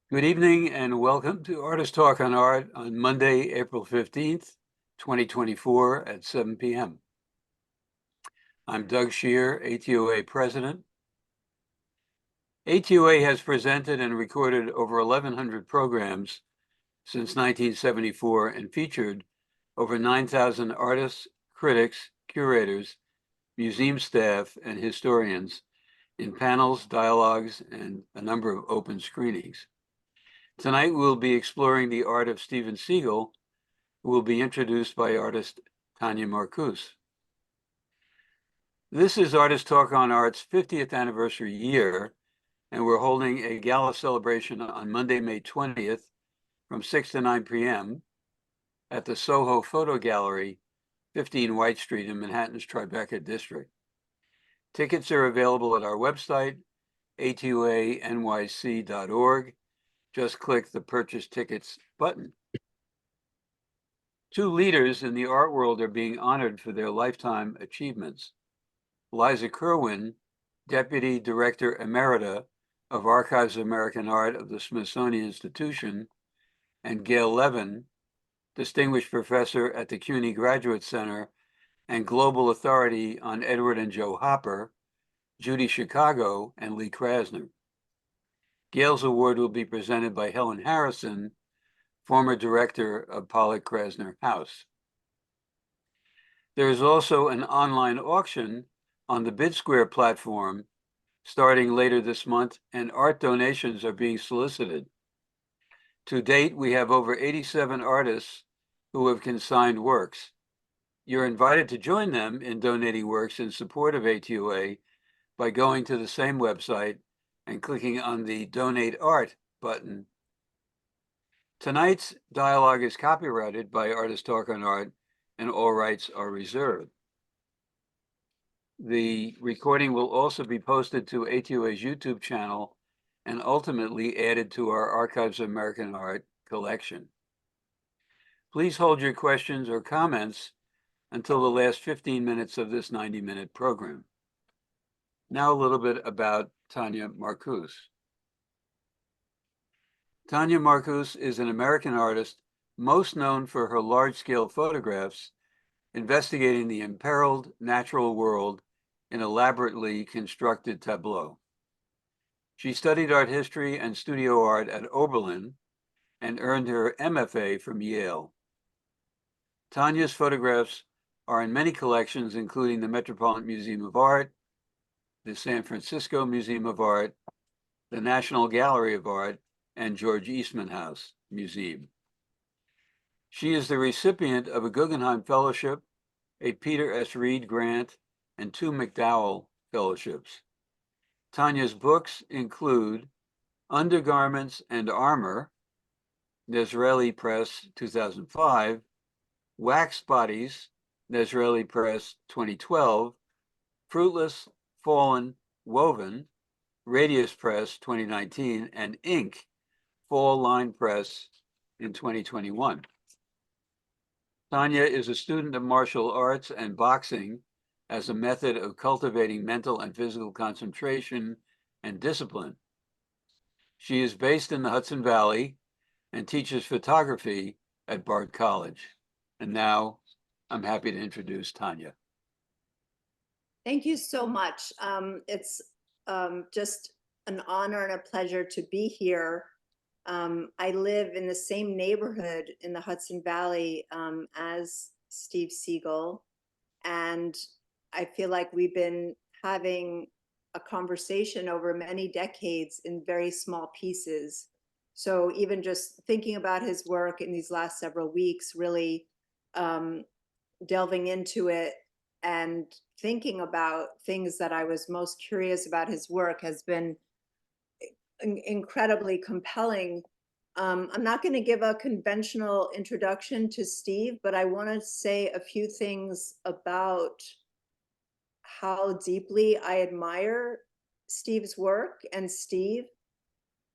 Good evening and welcome to Artist Talk on Art on Monday, April 15th, 2024 at 7 p.m. I'm Doug Shear, ATOA President. ATOA has presented and recorded over 1,100 programs since 1974 and featured over 9,000 artists, critics, curators, museum staff, and historians in panels, dialogues, and a number of open screenings. Tonight, we'll be exploring the art of Stephen Siegel, who will be introduced by artist Tanya Marcuse. This is Artist Talk on Art's 50th anniversary year, and we're holding a gala celebration on Monday, May 20th from 6 to 9 p.m. at the Soho Photo Gallery, 15 White Street in Manhattan's Tribeca District. Tickets are available at our website, atoanyc.org. Just click the Purchase Tickets button. Two leaders in the art world are being honored for their lifetime achievements. Liza Kerwin, Deputy Director Emerita of Archives of American Art of the Smithsonian Institution, and Gail Levin, Distinguished Professor at the CUNY Graduate Center and Global Authority on Edward and Joe Hopper, Judy Chicago, and Lee Krasner. Gail's award will be presented by Helen Harrison, former director of Pollock Krasner House. There is also an online auction on the BidSquare platform starting later this month, and art donations are being solicited. To date, we have over 87 artists who have consigned works. You're invited to join them in donating works in support of ATOA by going to the same website and clicking on the Donate Art button. Tonight's dialogue is copyrighted by Artist Talk on Art, and all rights are reserved. The recording will also be posted to ATOA's YouTube channel and ultimately added to our Archives of American Art collection. Please hold your questions or comments until the last 15 minutes of this 90-minute program. Now a little bit about Tanya Marcuse. Tanya Marcuse is an American artist most known for her large-scale photographs investigating the imperiled natural world in elaborately constructed tableau. She studied art history and studio art at Oberlin and earned her MFA from Yale. Tanya's photographs are in many collections, including the Metropolitan Museum of Art, the San Francisco Museum of Art, the National Gallery of Art, and George Eastman Museum. She is the recipient of a Guggenheim Fellowship, a Peter S. Reed Grant, and 2 MacDowell Fellowships. Tanya's books include Undergarments and Armor, Nazraeli Press, 2005, Wax Bodies, Nazraeli Press, 2012, Fruitless, Fallen, Woven, Radius Press, 2019, and Ink, Fall Line Press in 2021. Tanya is a student of martial arts and boxing as a method of cultivating mental and physical concentration and discipline. She is based in the Hudson Valley and teaches photography at Bard College. And now I'm happy to introduce Tanya. Thank you so much. It's just an honor and a pleasure to be here. I live in the same neighborhood in the Hudson Valley as Steve Siegel, and I feel like we've been having a conversation over many decades in very small pieces. So even just thinking about his work in these last several weeks, really delving into it and thinking about things that I was most curious about his work has been incredibly compelling. I'm not going to give a conventional introduction to Steve, but I want to say a few things about how deeply I admire Steve's work and Steve.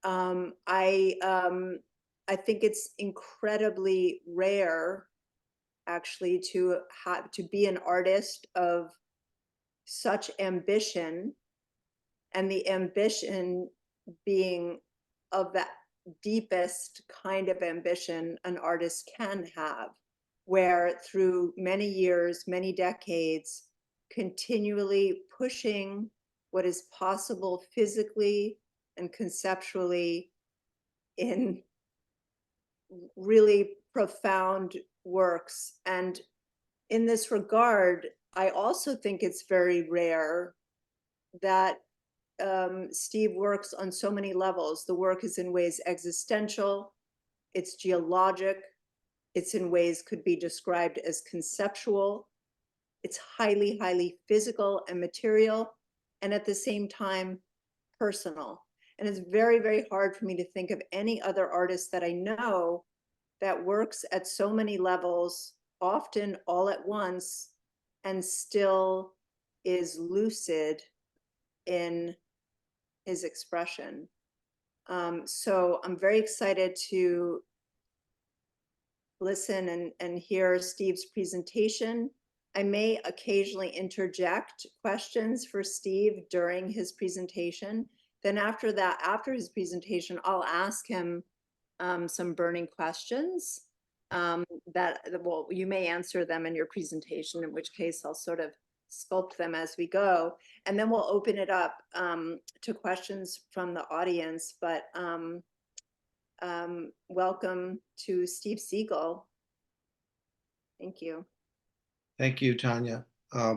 I think it's incredibly rare, actually, to be an artist of such ambition, and the ambition being of deepest kind of ambition an artist can have, where through many years, many decades, continually pushing what is possible physically and conceptually in really profound works. And in this regard, I also think it's very rare that Steve works on so many levels. The work is in ways existential, it's geologic, it's in ways could be described as conceptual, it's highly, highly physical and material, and at the same time, personal. And it's very, very hard for me to think of any other artist that I know that works at so many levels, often all at once, and still is lucid in his expression. So I'm very excited to listen and hear Steve's presentation. I may occasionally interject questions for Steve during his presentation. Then after that, after his presentation, I'll ask him some burning questions that, well, you may answer them in your presentation, in which case I'll sort of sculpt them as we go. And then we'll open it up to questions from the audience. But welcome to Steve Siegel. Thank you. Thank you, Tanya. I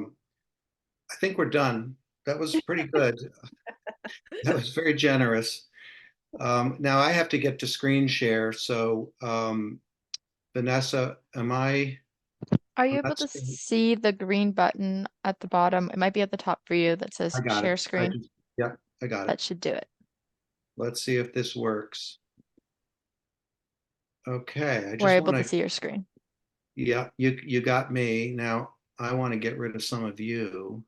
think we're done. That was pretty good. That was very generous. Now I have to get to screen share. So Vanessa, Are you I'm able not to seeing- see the green button at the bottom? It might be at the top for you that says I got share it. screen. Yeah, I got That it. should do it. Let's see if this works. Okay, I We're just able want to see your screen. Yeah, you got me. Now I want to get rid of some of you.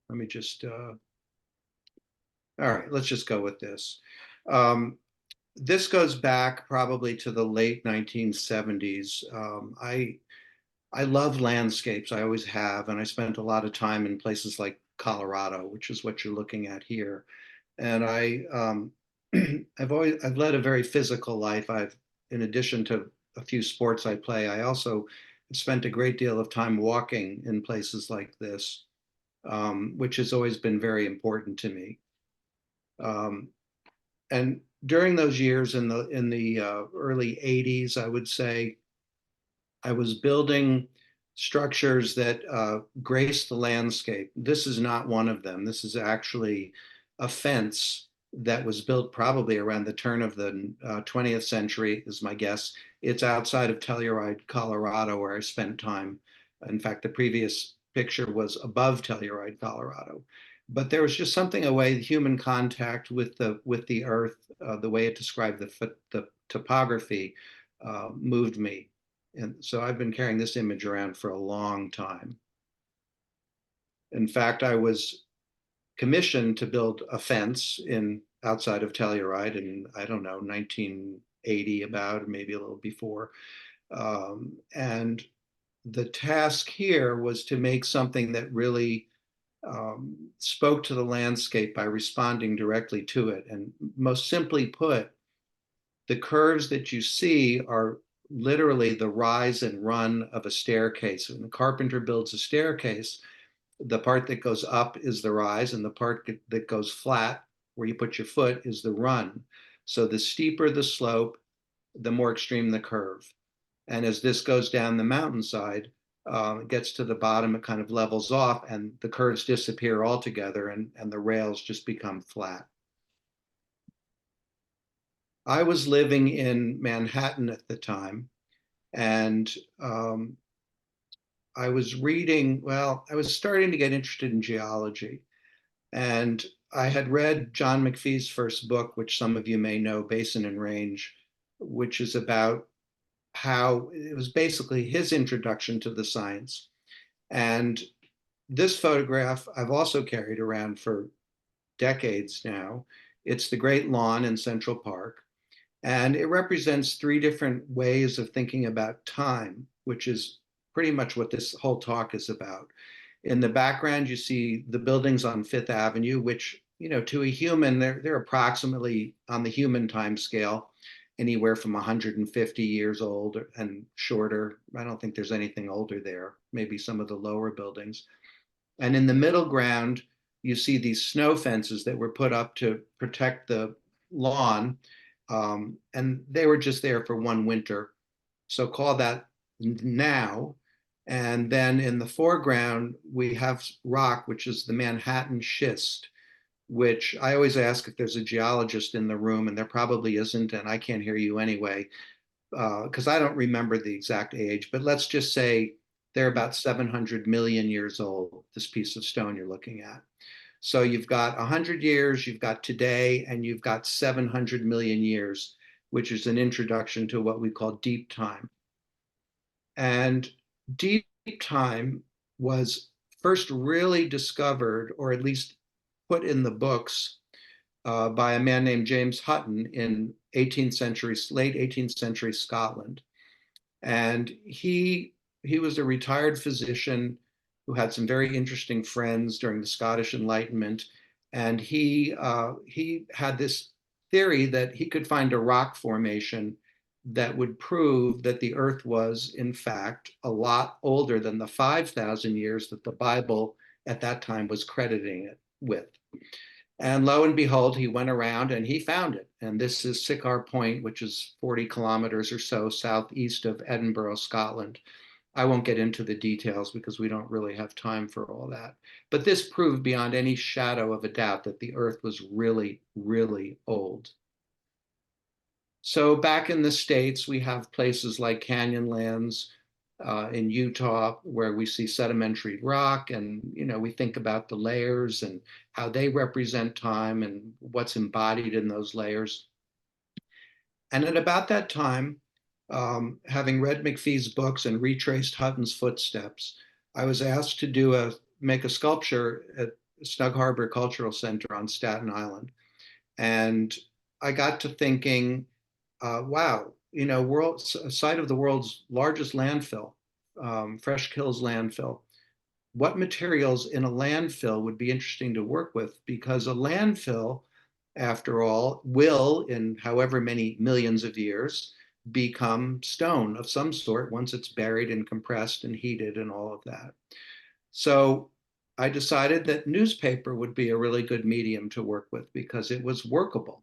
Let me just all right, let's just go with this. This goes back probably to the late 1970s. I love landscapes. I always have, and I spent a lot of time in places like Colorado, which is what you're looking at here. And I've led a very physical life. In addition to a few sports I play, I also spent a great deal of time walking in places like this, which has always been very important to me. And during those years in the early 80s, I would say I was building structures that grace the landscape. This is not one of them. This is actually a fence that was built probably around the turn of the 20th century, is my guess. It's outside of Telluride, Colorado, where I spent time. In fact, the previous picture was above Telluride, Colorado. But there was just something away, human contact with the earth, the way it described the topography moved me. And so I've been carrying this image around for a long time. In fact, I was commissioned to build a fence outside of Telluride in, I don't know, 1980 about, maybe a little before. And the task here was to make something that really spoke to the landscape by responding directly to it. And most simply put, the curves that you see are literally the rise and run of a staircase. When the carpenter builds a staircase, the part that goes up is the rise, and the part that goes flat, where you put your foot, is the run. So the steeper the slope, the more extreme the curve. And as this goes down the mountainside, it gets to the bottom, it kind of levels off, and the curves disappear altogether, and the rails just become flat. I was living in Manhattan at the time, and I was reading, well, I was starting to get interested in geology. And I had read John McPhee's first book, which some of you may know, Basin and Range, which is about how it was basically his introduction to the science. And this photograph I've also carried around for decades now. It's the Great Lawn in Central Park. And it represents three different ways of thinking about time, which is pretty much what this whole talk is about. In the background, you see the buildings on Fifth Avenue, which, to a human, they're approximately on the human time scale, anywhere from 150 years old and shorter. I don't think there's anything older there, maybe some of the lower buildings. And in the middle ground, you see these snow fences that were put up to protect the lawn. And they were just there for one winter. So call that now. And then in the foreground, we have rock, which is the Manhattan schist, which I always ask if there's a geologist in the room, and there probably isn't, and I can't hear you anyway, because I don't remember the exact age, but let's just say they're about 700 million years old, this piece of stone you're looking at. So you've got 100 years, you've got today, and you've got 700 million years, which is an introduction to what we call deep time. And deep time was first really discovered, or at least put in the books, by a man named James Hutton in late 18th century Scotland. And he was a retired physician who had some very interesting friends during the Scottish Enlightenment. And he had this theory that he could find a rock formation that would prove that the Earth was, in fact, a lot older than the 5,000 years that the Bible at that time was crediting it with. And lo and behold, he went around and he found it. And this is Sycamore Point, which is 40 kilometers or so southeast of Edinburgh, Scotland. I won't get into the details because we don't really have time for all that. But this proved beyond any shadow of a doubt that the Earth was really, really old. So back in the States, we have places like Canyonlands in Utah, where we see sedimentary rock, and we think about the layers and how they represent time and what's embodied in those layers. And at about that time, having read McPhee's books and retraced Hutton's footsteps, I was asked to make a sculpture at Snug Harbor Cultural Center on Staten Island. And I got to thinking, wow, site of the world's largest landfill, Fresh Kills landfill. What materials in a landfill would be interesting to work with? Because a landfill, after all, will, in however many millions of years, become stone of some sort once it's buried and compressed and heated and all of that. So I decided that newspaper would be a really good medium to work with because it was workable.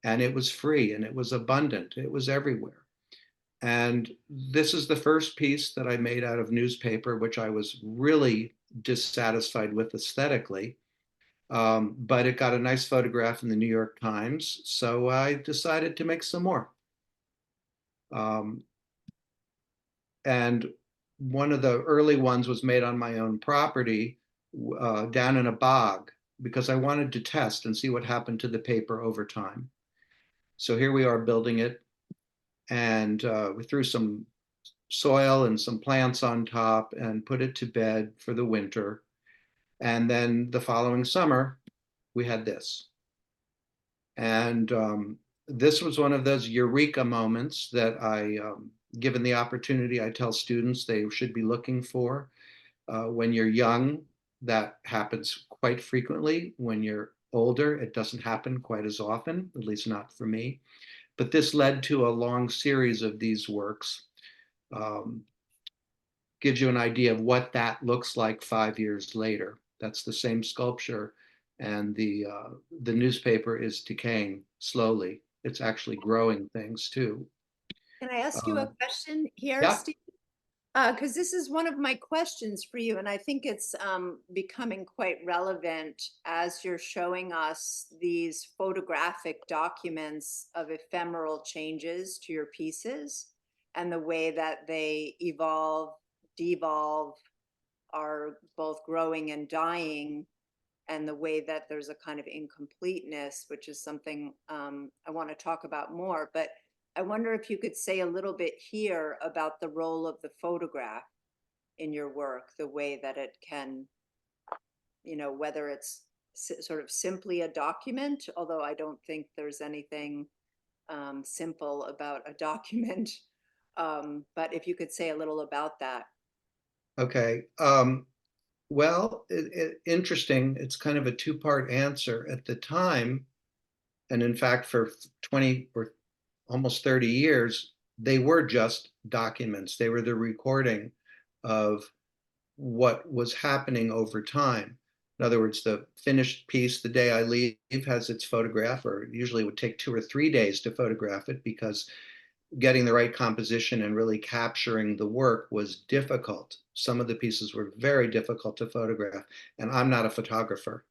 And it was free and it was abundant. It was everywhere. And this is the first piece that I made out of newspaper, which I was really dissatisfied with aesthetically. But it got a nice photograph in the New York Times. So I decided to make some more. And one of the early ones was made on my own property down in a bog because I wanted to test and see what happened to the paper over time. So here we are building it, and we threw some soil and some plants on top and put it to bed for the winter. And then the following summer, we had this. And this was one of those eureka moments that given the opportunity, I tell students they should be looking for. When you're young, that happens quite frequently. When you're older, it doesn't happen quite as often, at least not for me. But this led to a long series of these works. Gives you an idea of what that looks like 5 years later. That's the same sculpture, and the newspaper is decaying slowly. It's actually growing things too. Can I ask you a question here, Yeah. Steve? Because this is one of my questions for you, and I think it's becoming quite relevant as you're showing us these photographic documents of ephemeral changes to your pieces and the way that they evolve, devolve, are both growing and dying, and the way that there's a kind of incompleteness, which is something I want to talk about more. But I wonder if you could say a little bit here about the role of the photograph in your work, the way that it can, whether it's sort of simply a document, although I don't think there's anything simple about a document. But if you could say a little about that. Okay. Well, interesting. It's kind of a two-part answer. At the time, and in fact, for 20 or almost 30 years, they were just documents. They were the recording of what was happening over time. In other words, the finished piece, the day I leave, has its photograph, or usually it would take 2 or 3 days to photograph it because getting the right composition and really capturing the work was difficult. Some of the pieces were very difficult to photograph, and I'm not a photographer.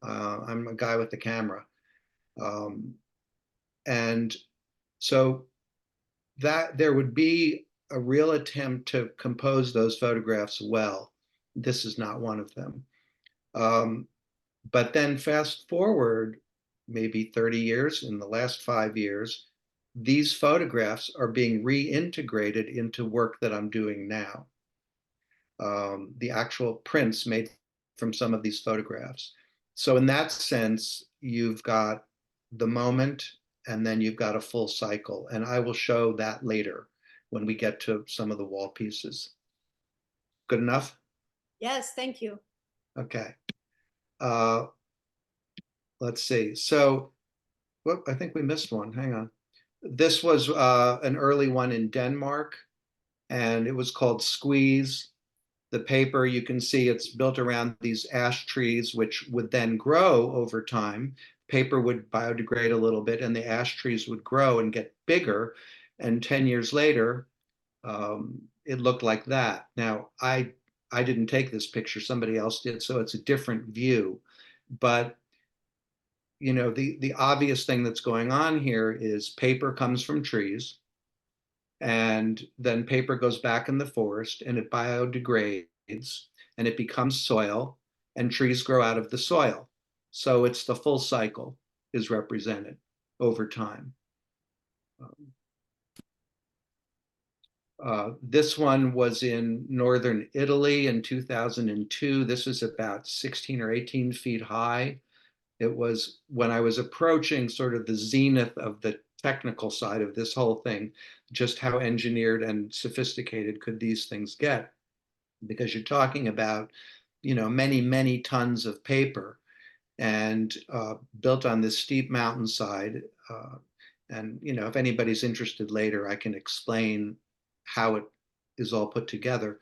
I'm a guy with the camera. Um, and so that there would be a real attempt to compose those photographs well. This is not one of them. Um, but then fast forward maybe 30 years, in the last 5 years, these photographs are being reintegrated into work that I'm doing now. The actual prints made from some of these photographs. So in that sense, you've got the moment and then you've got a full cycle. And I will show that later when we get to some of the wall pieces. Good enough? Yes, thank you. Okay. Uh, let's see. So, whoop, I think we missed one. Hang on. This was an early one in Denmark, and it was called Squeeze. The paper, you can see it's built around these ash trees, which would then grow over time. Paper would biodegrade a little bit, and the ash trees would grow and get bigger. And 10 years later, it looked like that. Now, I didn't take this picture, somebody else did, so it's a different view. But you know, the obvious thing that's going on here is paper comes from trees, and then paper goes back in the forest and it biodegrades and it becomes soil, and trees grow out of the soil. So it's the full cycle is represented over time. This one was in northern Italy in 2002. This is about 16 or 18 feet high. It was when I was approaching sort of the zenith of the technical side of this whole thing, just how engineered and sophisticated could these things get? Because you're talking about, you know, many, many tons of paper and built on this steep mountainside. And, you know, if anybody's interested later, I can explain how it is all put together.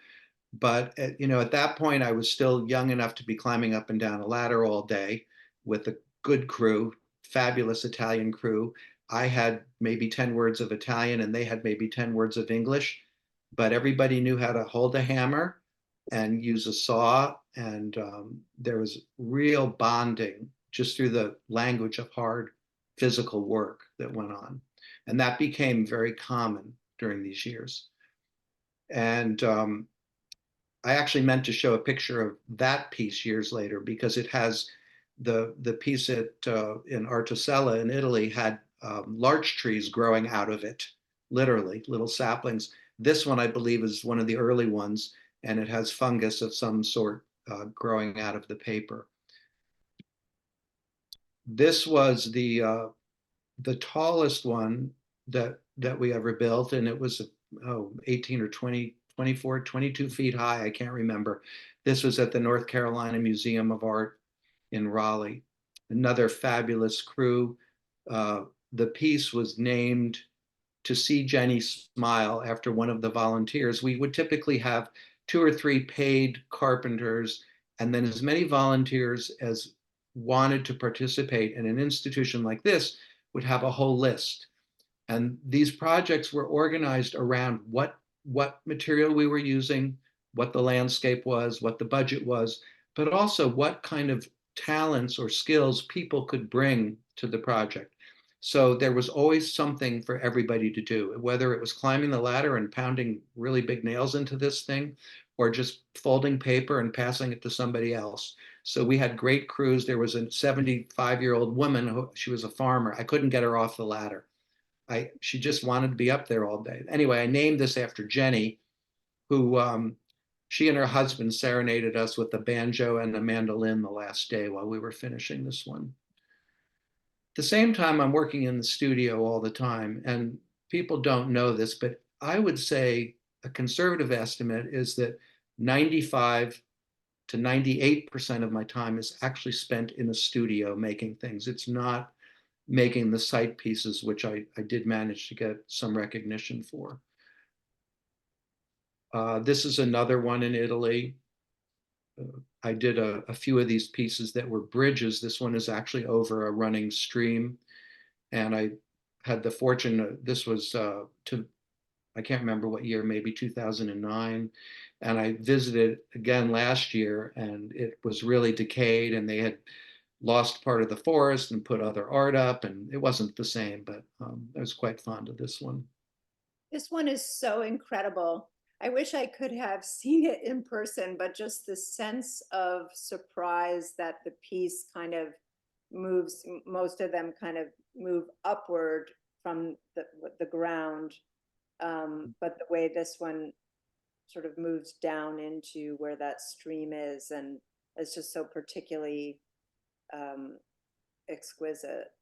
But, you know, at that point, I was still young enough to be climbing up and down a ladder all day with a good crew, fabulous Italian crew. I had maybe 10 words of Italian and they had maybe 10 words of English, but everybody knew how to hold a hammer and use a saw. And there was real bonding just through the language of hard physical work that went on. And that became very common during these years. And I actually meant to show a picture of that piece years later because it has the piece at in Artosella in Italy had larch trees growing out of it, literally little saplings. This one, I believe, is one of the early ones, and it has fungus of some sort growing out of the paper. This was the tallest one that we ever built, and it was 18 or 20, 24, 22 feet high. I can't remember. This was at the North Carolina Museum of Art in Raleigh. Another fabulous crew. The piece was named To See Jenny Smile after one of the volunteers. We would typically have 2 or 3 paid carpenters and then as many volunteers as wanted to participate. And an institution like this would have a whole list. And these projects were organized around what material we were using, what the landscape was, what the budget was, but also what kind of talents or skills people could bring to the project. So there was always something for everybody to do, whether it was climbing the ladder and pounding really big nails into this thing, or just folding paper and passing it to somebody else. So we had great crews. There was a 75-year-old woman who, she was a farmer. I couldn't get her off the ladder. She just wanted to be up there all day. Anyway, I named this after Jenny, who she and her husband serenaded us with a banjo and a mandolin the last day while we were finishing this one. At the same time, I'm working in the studio all the time, and people don't know this, but I would say a conservative estimate is that 95 to 98% of my time is actually spent in a studio making things. It's not making the site pieces, which I did manage to get some recognition for. This is another one in Italy. I did a few of these pieces that were bridges. This one is actually over a running stream. And I had the fortune, this was I can't remember what year, maybe 2009. And I visited again last year, and it was really decayed, and they had lost part of the forest and put other art up, and it wasn't the same, but I was quite fond of this one. This one is so incredible. I wish I could have seen it in person, but just the sense of surprise that the piece kind of moves, most of them kind of move upward from the ground. But the way this one sort of moves down into where that stream is, and it's just so particularly exquisite,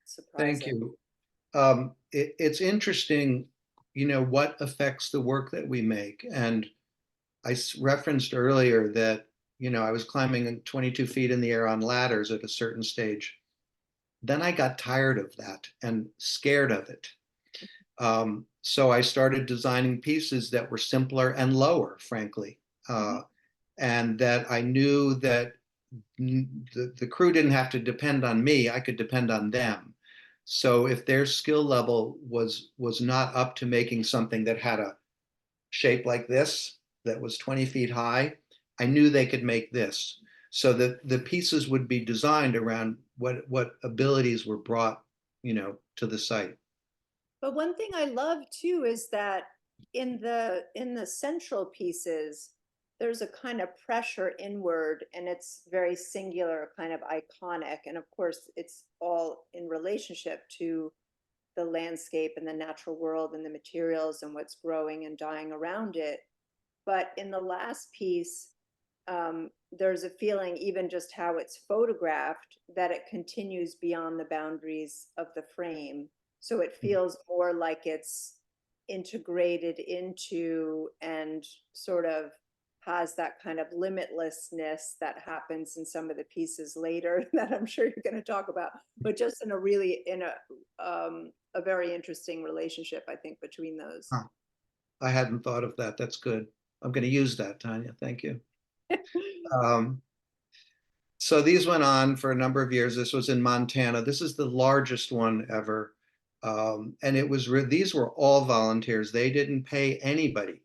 surprising. Thank you. It's interesting, what affects the work that we make. And I referenced earlier that, I was climbing 22 feet in the air on ladders at a certain stage. Then I got tired of that and scared of it. So I started designing pieces that were simpler and lower, frankly. And that I knew that the crew didn't have to depend on me, I could depend on them. So if their skill level was not up to making something that had a shape like this, that was 20 feet high, I knew they could make this. So that the pieces would be designed around what abilities were brought, to the site. But one thing I love too is that in the central pieces, there's a kind of pressure inward, and it's very singular, kind of iconic. And of course, it's all in relationship to the landscape and the natural world and the materials and what's growing and dying around it. But in the last piece, there's a feeling, even just how it's photographed, that it continues beyond the boundaries of the frame. So it feels more like it's integrated into and sort of has that kind of limitlessness that happens in some of the pieces later that I'm sure you're going to talk about, but just in a very interesting relationship, I think, between those. Huh. I hadn't thought of that. That's good. I'm going to use that, Tanya. Thank you. So these went on for a number of years. This was in Montana. This is the largest one ever. And these were all volunteers. They didn't pay anybody.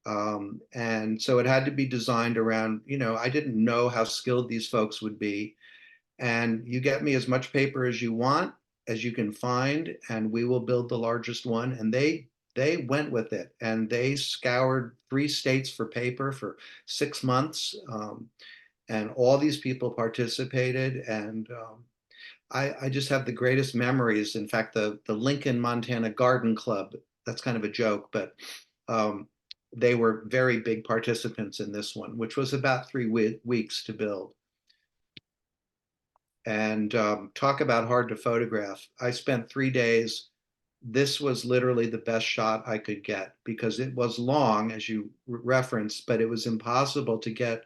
And so it had to be designed around, I didn't know how skilled these folks would be. And you get me as much paper as you want, as you can find, and we will build the largest one. And they went with it, and they scoured 3 states for paper for 6 months. And all these people participated, and I just have the greatest memories. In fact, the Lincoln, Montana Garden Club, that's kind of a joke, but they were very big participants in this one, which was about 3 weeks to build. And talk about hard to photograph. I spent 3 days. This was literally the best shot I could get, because it was long, as you referenced, but it was impossible to get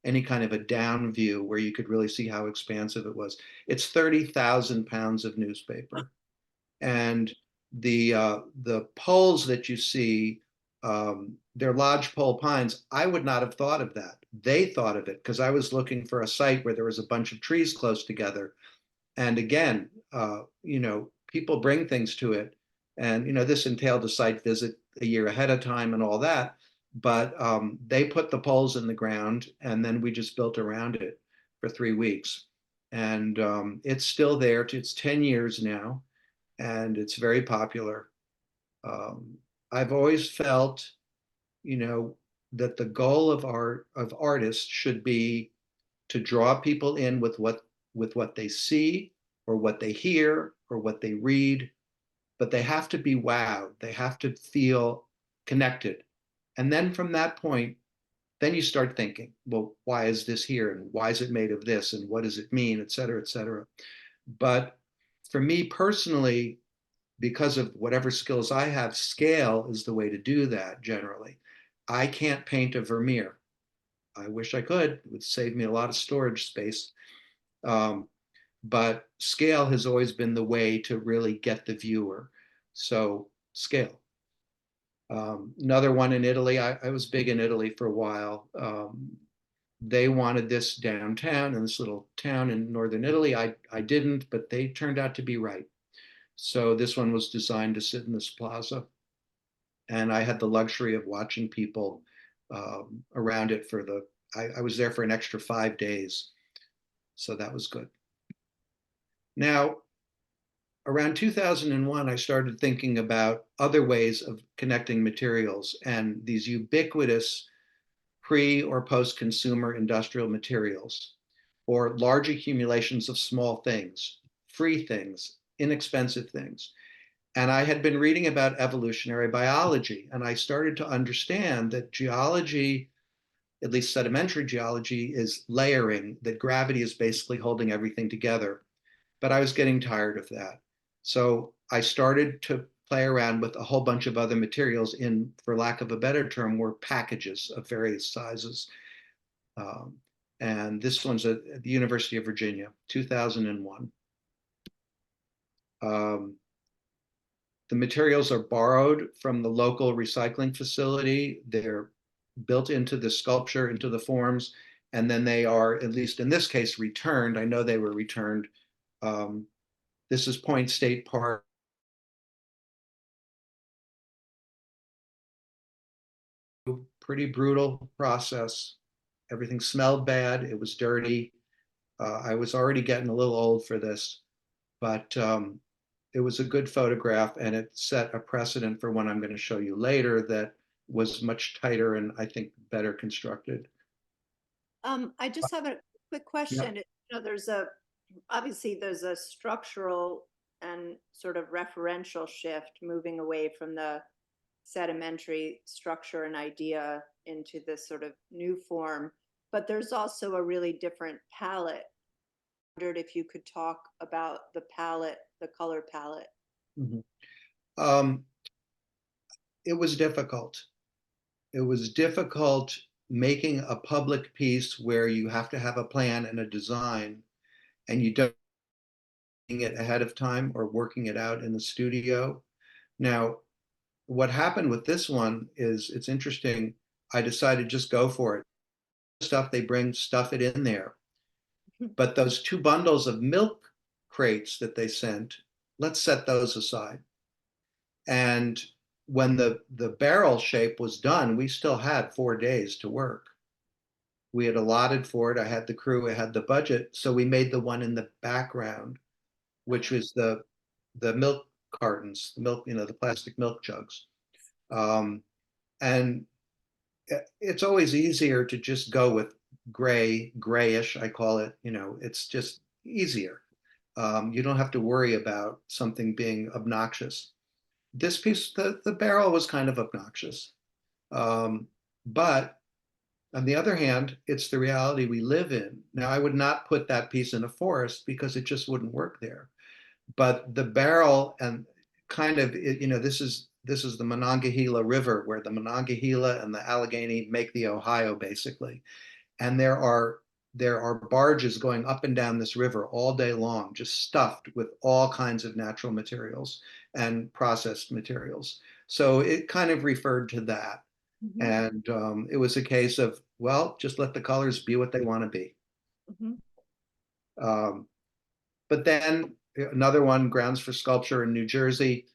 any kind of a down view where you could really see how expansive it was. It's 30,000 pounds of newspaper. And the poles that you see, they're lodgepole pines. I would not have thought of that. They thought of it, because I was looking for a site where there was a bunch of trees close together. And again, people bring things to it. And, this entailed a site visit a year ahead of time and all that. But they put the poles in the ground, and then we just built around it for 3 weeks. And it's still there. It's 10 years now, and it's very popular. I've always felt, that the goal of artists should be to draw people in with what they see, or what they hear, or what they read, but they have to be wowed. They have to feel connected. And then from that point, then you start thinking, well, why is this here? And why is it made of this? And what does it mean? Et cetera, et cetera. But for me personally, because of whatever skills I have, scale is the way to do that generally. I can't paint a Vermeer. I wish I could. It would save me a lot of storage space. But scale has always been the way to really get the viewer. So scale. Another one in Italy. I was big in Italy for a while. They wanted this downtown in this little town in northern Italy. I didn't, but they turned out to be right. So this one was designed to sit in this plaza. And I had the luxury of watching people around it for I was there for an extra 5 days. So that was good. Now, around 2001, I started thinking about other ways of connecting materials and these ubiquitous pre or post-consumer industrial materials, or large accumulations of small things, free things, inexpensive things. And I had been reading about evolutionary biology, and I started to understand that geology, at least sedimentary geology, is layering, that gravity is basically holding everything together. But I was getting tired of that. So I started to play around with a whole bunch of other materials in, for lack of a better term, were packages of various sizes. And this one's at the University of Virginia, 2001. The materials are borrowed from the local recycling facility. They're built into the sculpture, into the forms, and then they are, at least in this case, returned. I know they were returned. This is Point State Park. Pretty brutal process. Everything smelled bad. It was dirty. I was already getting a little old for this, but it was a good photograph, and it set a precedent for one I'm going to show you later that was much tighter and I think better constructed. I just have a quick question. You know, obviously there's a structural and sort of referential shift moving away from the sedimentary structure and idea into this sort of new form, but there's also a really different palette. I wondered if you could talk about the palette, the color palette. It was difficult. It was difficult making a public piece where you have to have a plan and a design, and you don't it ahead of time or working it out in the studio. Now, what happened with this one is, it's interesting. I decided just go for it. Stuff they bring, stuff it in there. But those 2 bundles of milk crates that they sent, let's set those aside. And when the barrel shape was done, we still had 4 days to work. We had allotted for it. I had the crew, I had the budget. So we made the one in the background, which was the milk cartons, the milk, the plastic milk jugs. And it's always easier to just go with grayish, I call it. It's just easier. You don't have to worry about something being obnoxious. This piece, the barrel was kind of obnoxious. But on the other hand, it's the reality we live in. Now, I would not put that piece in a forest because it just wouldn't work there. But the barrel and kind of, this is the Monongahela River, where the Monongahela and the Allegheny make the Ohio, basically. And there are barges going up and down this river all day long, just stuffed with all kinds of natural materials and processed materials. So it kind of referred to that. And it was a case of, well, just let the colors be what they want to be. But then another one, Grounds for Sculpture in New Jersey,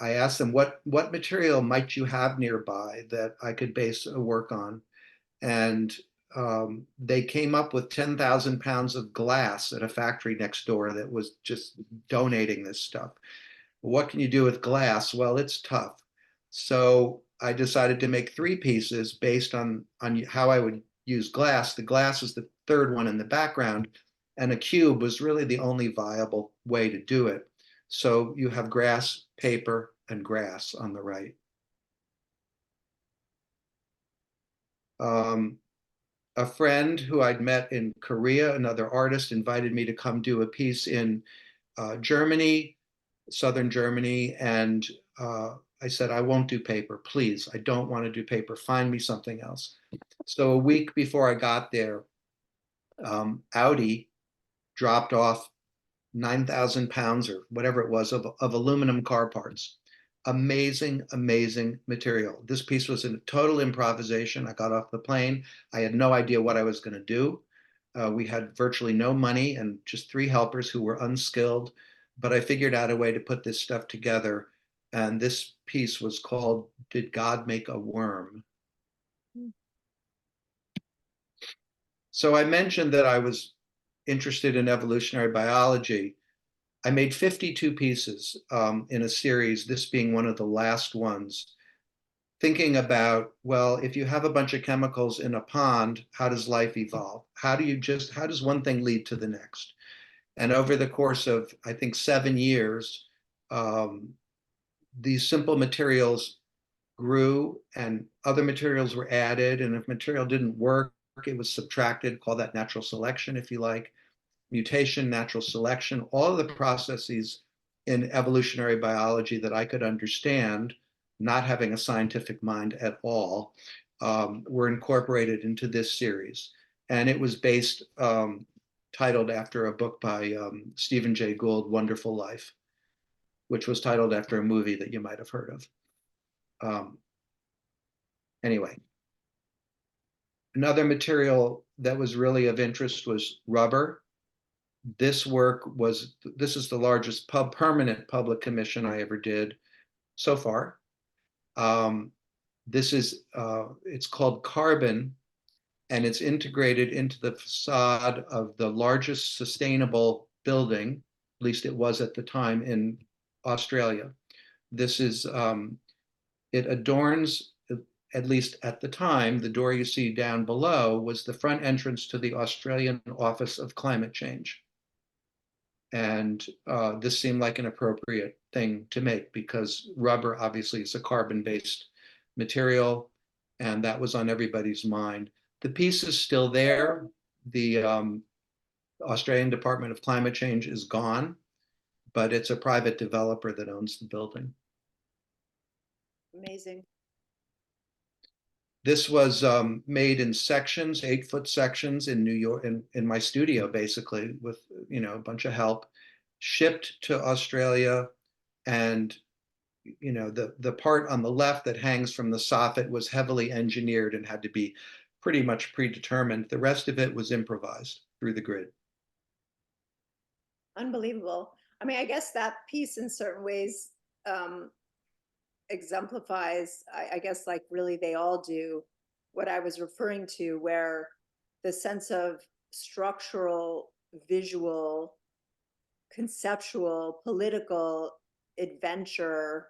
I asked them, what material might you have nearby that I could base a work on? And they came up with 10,000 pounds of glass at a factory next door that was just donating this stuff. What can you do with glass? Well, it's tough. So I decided to make 3 pieces based on how I would use glass. The glass is the 3rd one in the background, and a cube was really the only viable way to do it. So you have grass, paper, and grass on the right. A friend who I'd met in Korea, another artist, invited me to come do a piece in Germany, southern Germany, and I said, I won't do paper, please. I don't want to do paper. Find me something else. So a week before I got there, Audi dropped off 9,000 pounds or whatever it was of aluminum car parts. Amazing, amazing material. This piece was a total improvisation. I got off the plane. I had no idea what I was going to do. We had virtually no money and just 3 helpers who were unskilled, but I figured out a way to put this stuff together. And this piece was called, Did God Make a Worm? So I mentioned that I was interested in evolutionary biology. I made 52 pieces in a series, this being one of the last ones, thinking about, well, if you have a bunch of chemicals in a pond, how does life evolve? How does one thing lead to the next? And over the course of, I think, 7 years, these simple materials grew and other materials were added. And if material didn't work, it was subtracted, call that natural selection, if you like. Mutation, natural selection, all of the processes in evolutionary biology that I could understand, not having a scientific mind at all, were incorporated into this series. And it was based, titled after a book by Stephen Jay Gould, Wonderful Life, which was titled after a movie that you might have heard of. Anyway, another material that was really of interest was rubber. This is the largest permanent public commission I ever did so far. It's called Carbon, and it's integrated into the facade of the largest sustainable building, at least it was at the time, in Australia. It adorns, at least at the time, the door you see down below was the front entrance to the Australian Office of Climate Change. And this seemed like an appropriate thing to make because rubber obviously is a carbon-based material, and that was on everybody's mind. The piece is still there. The Australian Department of Climate Change is gone, but it's a private developer that owns the building. Amazing. This was made in sections, 8-foot sections in New York, in my studio, basically, with a bunch of help, shipped to Australia. And the part on the left that hangs from the soffit was heavily engineered and had to be pretty much predetermined. The rest of it was improvised through the grid. Unbelievable. I mean, I guess that piece in certain ways exemplifies, I guess, like really they all do, what I was referring to, where the sense of structural, visual, conceptual, political adventure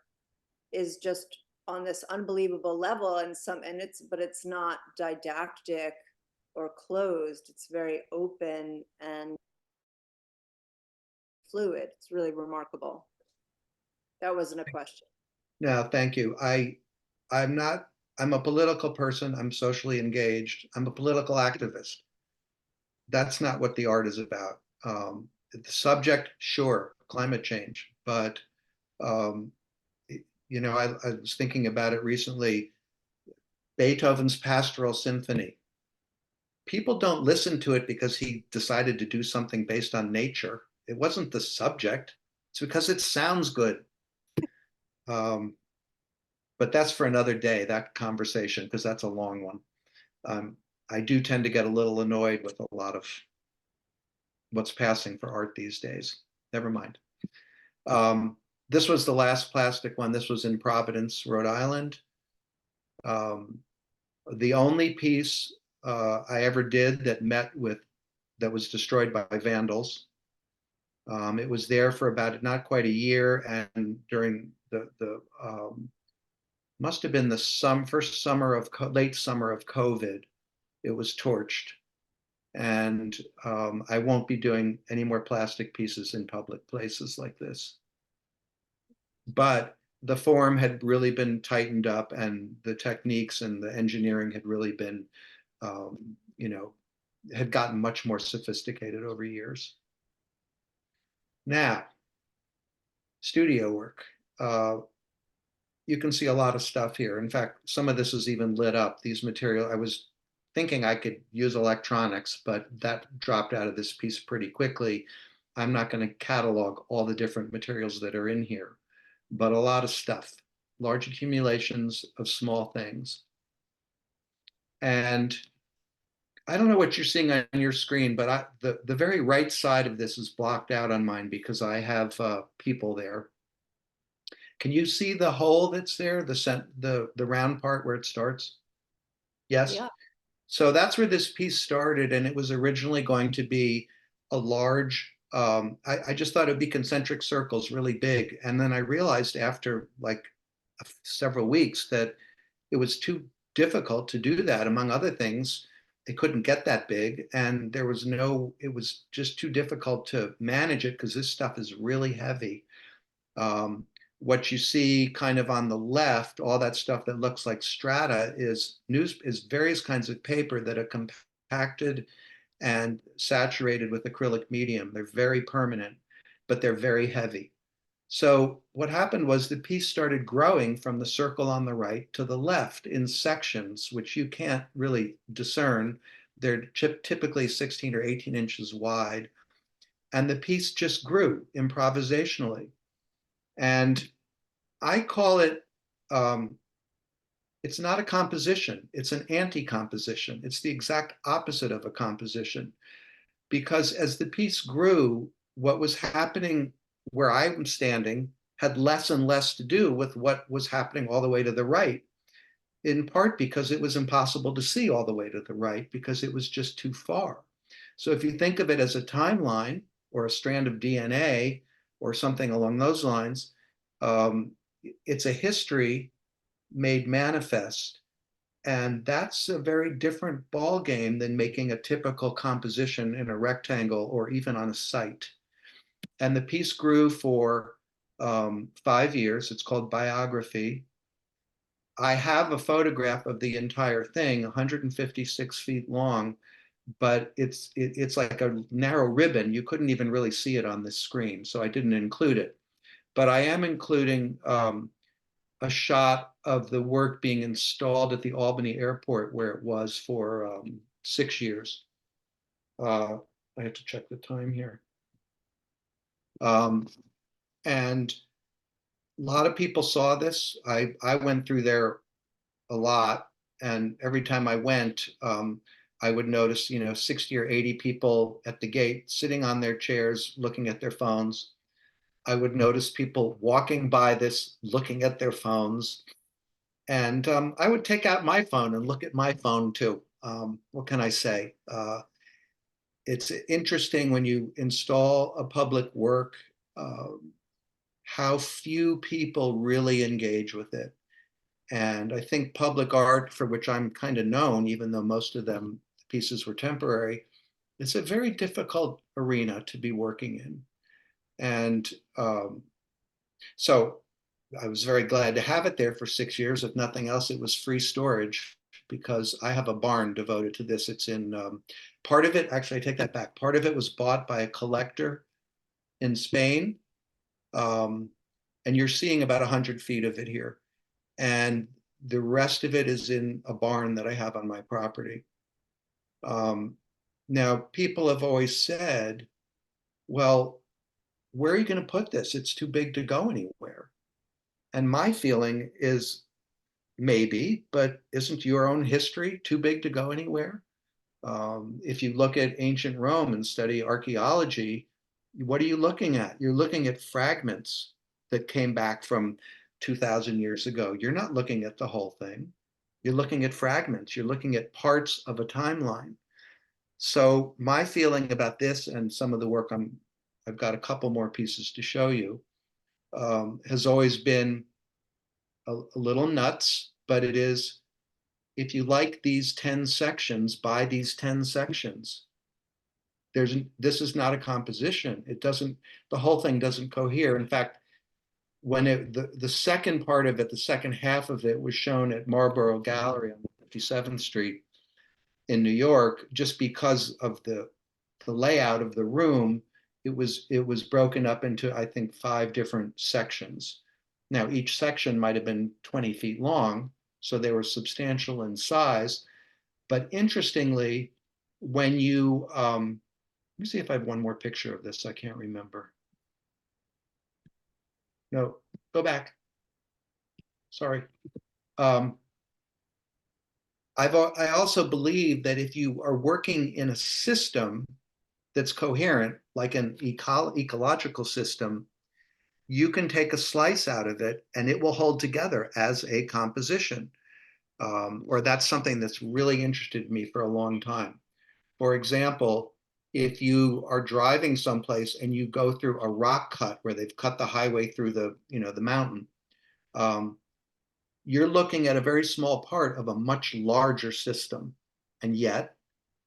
is just on this unbelievable level, but it's not didactic or closed. It's very open and fluid. It's really remarkable. That wasn't a question. No, thank you. I'm a political person. I'm socially engaged. I'm a political activist. That's not what the art is about. The subject, sure, climate change, but I was thinking about it recently. Beethoven's Pastoral Symphony. People don't listen to it because he decided to do something based on nature. It wasn't the subject. It's because it sounds good. But that's for another day, that conversation, because that's a long one. I do tend to get a little annoyed with a lot of what's passing for art these days. Never mind. This was the last plastic one. This was in Providence, Rhode Island. The only piece I ever did that was destroyed by vandals. It was there for about not quite a year, and during the must have been the late summer of COVID, it was torched. And I won't be doing any more plastic pieces in public places like this. But the form had really been tightened up, and the techniques and the engineering had really been, had gotten much more sophisticated over years. Now, studio work. you can see a lot of stuff here. In fact, some of this is even lit up. These material, I was thinking I could use electronics, but that dropped out of this piece pretty quickly. I'm not going to catalog all the different materials that are in here, but a lot of stuff, large accumulations of small things. And I don't know what you're seeing on your screen, but the very right side of this is blocked out on mine because I have people there. Can you see the hole that's there, the round part where it starts? Yes. Yeah. So that's where this piece started, and it was originally going to be a large. I just thought it'd be concentric circles, really big, and then I realized after like several weeks that it was too difficult to do that. Among other things, they couldn't get that big, and there was no. It was just too difficult to manage it because this stuff is really heavy. Um, what you see kind of on the left, all that stuff that looks like strata is various kinds of paper that are compacted and saturated with acrylic medium. They're very permanent, but they're very heavy. So what happened was the piece started growing from the circle on the right to the left in sections, which you can't really discern. They're typically 16 or 18 inches wide. And the piece just grew improvisationally. And I call it, it's not a composition, it's an anti-composition. It's the exact opposite of a composition. Because as the piece grew, what was happening where I'm standing had less and less to do with what was happening all the way to the right, in part because it was impossible to see all the way to the right because it was just too far. So if you think of it as a timeline or a strand of DNA or something along those lines, it's a history made manifest. And that's a very different ball game than making a typical composition in a rectangle or even on a site. And the piece grew for 5 years. It's called Biography. I have a photograph of the entire thing, 156 feet long, but it's like a narrow ribbon. You couldn't even really see it on this screen, so I didn't include it. But I am including a shot of the work being installed at the Albany airport where it was for 6 years. I have to check the time here. And a lot of people saw this. I went through there a lot, and every time I went, I would notice, 60 or 80 people at the gate sitting on their chairs, looking at their phones. I would notice people walking by this, looking at their phones. And I would take out my phone and look at my phone too. What can I say? It's interesting when you install a public work, how few people really engage with it. And I think public art, for which I'm kind of known, even though most of them pieces were temporary, it's a very difficult arena to be working in. And so I was very glad to have it there for 6 years. If nothing else, it was free storage because I have a barn devoted to this. It's in part of it, actually, I take that back. Part of it was bought by a collector in Spain. And you're seeing about 100 feet of it here. And the rest of it is in a barn that I have on my property. Now, people have always said, well, where are you going to put this? It's too big to go anywhere. And my feeling is maybe, but isn't your own history too big to go anywhere? If you look at ancient Rome and study archaeology, what are you looking at? You're looking at fragments that came back from 2,000 years ago. You're not looking at the whole thing. You're looking at fragments. You're looking at parts of a timeline. So my feeling about this and some of the work I've got a couple more pieces to show you, has always been a little nuts, but it is, if you like these 10 sections, buy these 10 sections. This is not a composition. The whole thing doesn't cohere. In fact, when the second part of it, the second half of it was shown at Marlborough Gallery on 57th Street in New York, just because of the layout of the room, it was broken up into, I think, 5 different sections. Now, each section might have been 20 feet long, so they were substantial in size. But interestingly, when you, let me see if I have one more picture of this. I can't remember. No, go back. Sorry. I also believe that if you are working in a system that's coherent, like an ecological system, you can take a slice out of it and it will hold together as a composition. Or that's something that's really interested me for a long time. For example, if you are driving someplace and you go through a rock cut where they've cut the highway through the, the mountain, you're looking at a very small part of a much larger system. And yet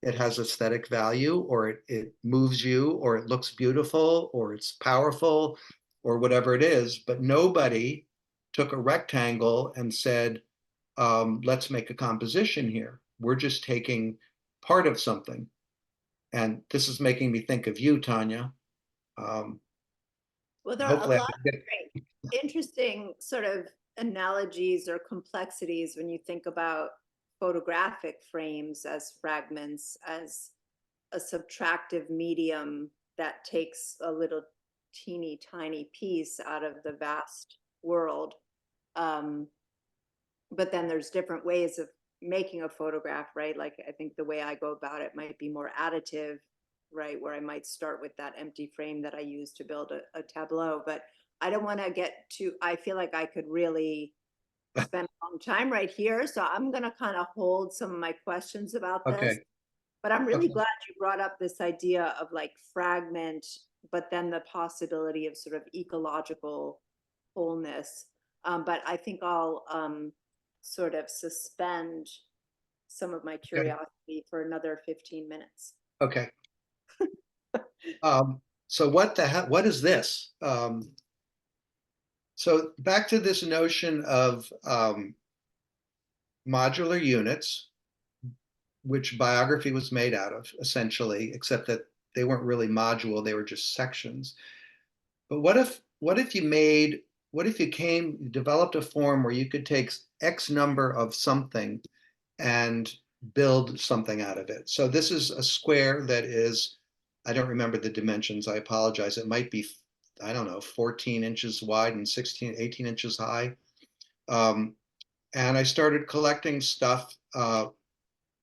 it has aesthetic value, or it moves you, or it looks beautiful, or it's powerful, or whatever it is. But nobody took a rectangle and said, let's make a composition here. We're just taking part of something. And this is making me think of you, Tanya. Well, there are a Hopefully I lot get of great, interesting sort of analogies or complexities when you think about photographic frames as fragments, as a subtractive medium that takes a little teeny tiny piece out of the vast world. But then there's different ways of making a photograph, right? Like I think the way I go about it might be more additive, right? Where I might start with that empty frame that I use to build a tableau. But I don't want to get too, I feel like I could really spend a long time right here. So I'm going to kind of hold some of my questions about this. okay. But I'm really Okay. glad you brought up this idea of like fragment, but then the possibility of sort of ecological wholeness. But I think I'll sort of suspend some of my curiosity for another 15 minutes. Okay. So what the hell, what is this? So back to this notion of modular units, which biography was made out of, essentially, except that they weren't really module, they were just sections. But what if you developed a form where you could take X number of something and build something out of it? So this is a square that is, I don't remember the dimensions, I apologize. It might be, I don't know, 14 inches wide and 18 inches high. And I started collecting stuff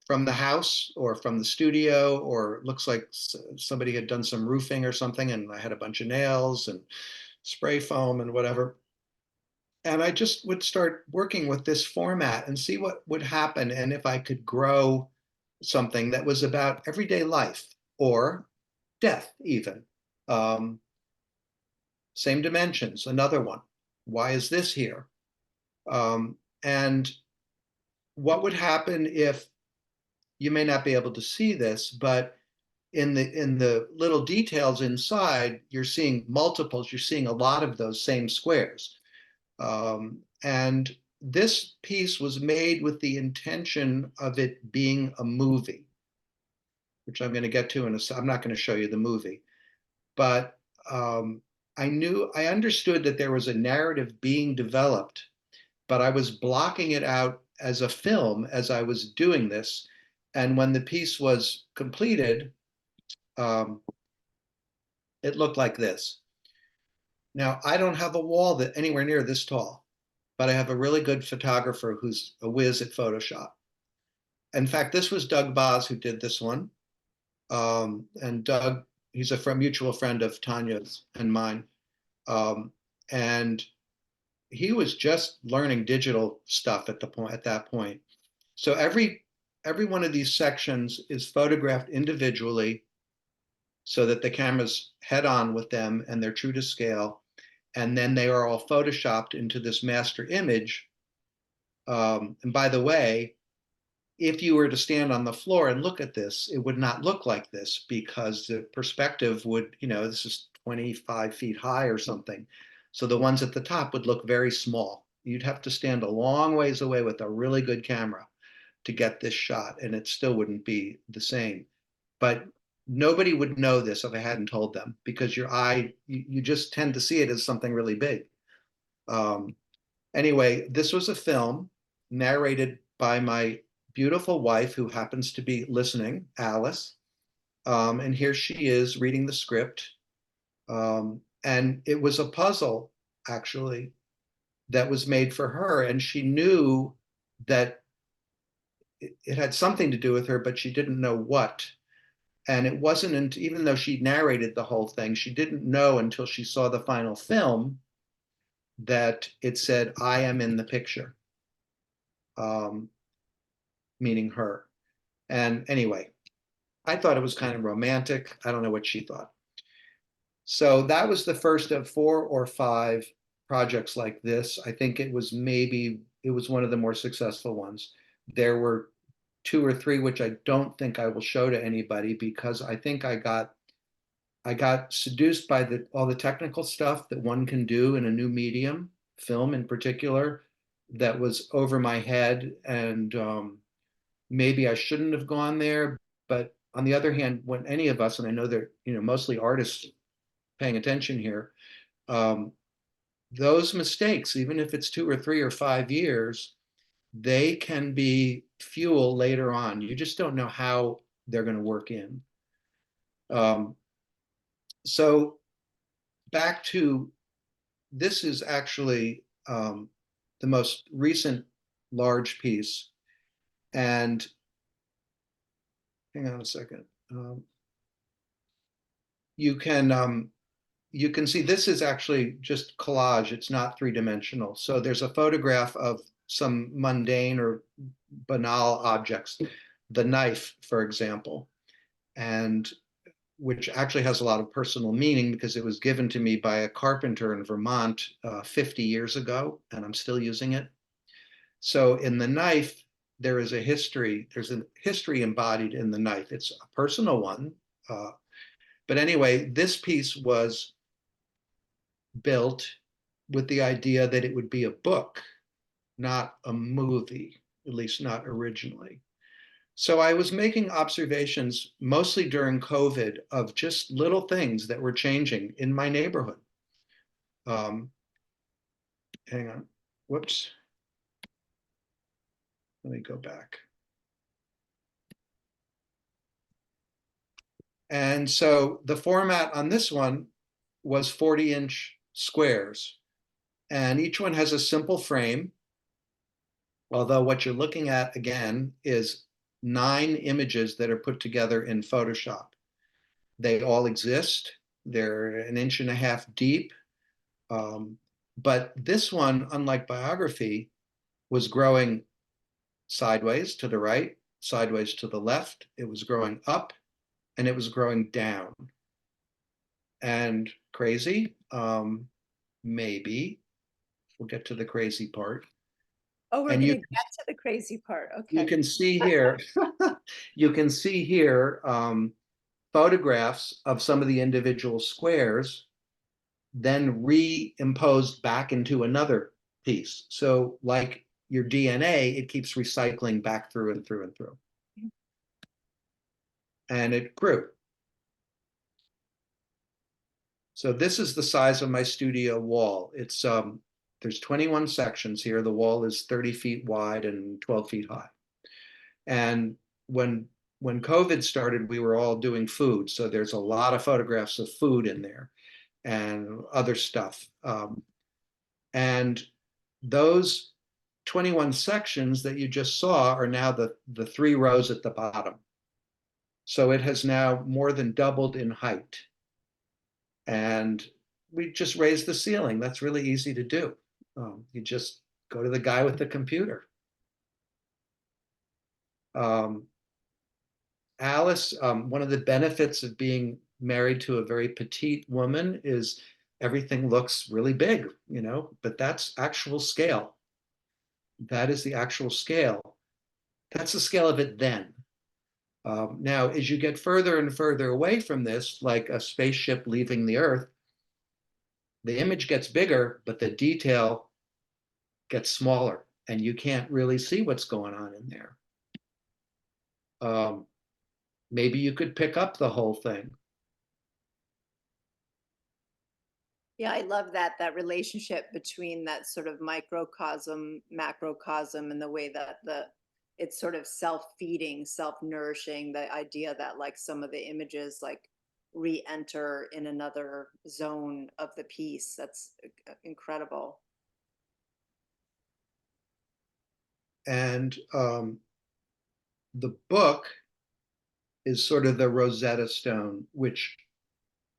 from the house or from the studio, or it looks like somebody had done some roofing or something, and I had a bunch of nails and spray foam and whatever. And I just would start working with this format and see what would happen, and if I could grow something that was about everyday life or death even. Same dimensions, another one. Why is this here? And what would happen if, you may not be able to see this, but in the little details inside, you're seeing multiples, you're seeing a lot of those same squares. And this piece was made with the intention of it being a movie, which I'm going to get to I'm not going to show you the movie, but I understood that there was a narrative being developed, but I was blocking it out as a film as I was doing this. And when the piece was completed, it looked like this. Now, I don't have a wall that anywhere near this tall, but I have a really good photographer who's a whiz at Photoshop. In fact, this was Doug Boz who did this one. And Doug, he's a mutual friend of Tanya's and mine. And he was just learning digital stuff at that point. So every one of these sections is photographed individually so that the camera's head on with them and they're true to scale. And then they are all photoshopped into this master image. And by the way, if you were to stand on the floor and look at this, it would not look like this, because the perspective would, this is 25 feet high or something. So the ones at the top would look very small. You'd have to stand a long ways away with a really good camera to get this shot, and it still wouldn't be the same. But nobody would know this if I hadn't told them, because your eye, you just tend to see it as something really big. Anyway, this was a film narrated by my beautiful wife, who happens to be listening, Alice. And here she is reading the script. And it was a puzzle, actually, that was made for her. And she knew that it had something to do with her, but she didn't know what. And it wasn't, even though she narrated the whole thing, she didn't know until she saw the final film that it said, I am in the picture, meaning her. And anyway, I thought it was kind of romantic. I don't know what she thought. So that was the first of 4 or 5 projects like this. I think it was one of the more successful ones. There were 2 or 3 which I don't think I will show to anybody, because I think I got seduced by all the technical stuff that one can do in a new medium, film in particular, that was over my head. And maybe I shouldn't have gone there. But on the other hand, when any of us, and I know they're mostly artists paying attention here, those mistakes, even if it's 2 or 3 or 5 years, they can be fuel later on. You just don't know how they're going to work in. So back to, this is actually the most recent large piece. And hang on a second. You can see this is actually just collage. It's not 3-dimensional. So there's a photograph of some mundane or banal objects, the knife, for example, and which actually has a lot of personal meaning because it was given to me by a carpenter in Vermont 50 years ago, and I'm still using it. So in the knife, there is a history. There's a history embodied in the knife. It's a personal one. But anyway, this piece was built with the idea that it would be a book, not a movie, at least not originally. So I was making observations mostly during COVID of just little things that were changing in my neighborhood. Hang on, whoops. Let me go back. And so the format on this one was 40-inch squares. And each one has a simple frame. Although what you're looking at, again, is 9 images that are put together in Photoshop. They all exist. They're 1.5 inches deep. But this one, unlike Biography, was growing sideways to the right, sideways to the left. It was growing up, and it was growing down. And crazy? Maybe. We'll get to the crazy part. Oh, we're And going to get to the crazy part. you Okay. can see here, photographs of some of the individual squares, then reimposed back into another piece. So like your DNA, it keeps recycling back through and through and through. And it grew. So this is the size of my studio wall. It's there's 21 sections here. The wall is 30 feet wide and 12 feet high. And when COVID started, we were all doing food. So there's a lot of photographs of food in there and other stuff. And those 21 sections that you just saw are now the 3 rows at the bottom. So it has now more than doubled in height. And we just raised the ceiling. That's really easy to do. You just go to the guy with the computer. Alice, one of the benefits of being married to a very petite woman is everything looks really big, but that's actual scale. That is the actual scale. That's the scale of it then. Now, as you get further and further away from this, like a spaceship leaving the Earth, the image gets bigger, but the detail gets smaller, and you can't really see what's going on in there. Maybe you could pick up the whole thing. Yeah, I love that relationship between that sort of microcosm, macrocosm, and the way that it's sort of self-feeding, self-nourishing, the idea that like some of the images like re-enter in another zone of the piece. That's incredible. And the book is sort of the Rosetta Stone, which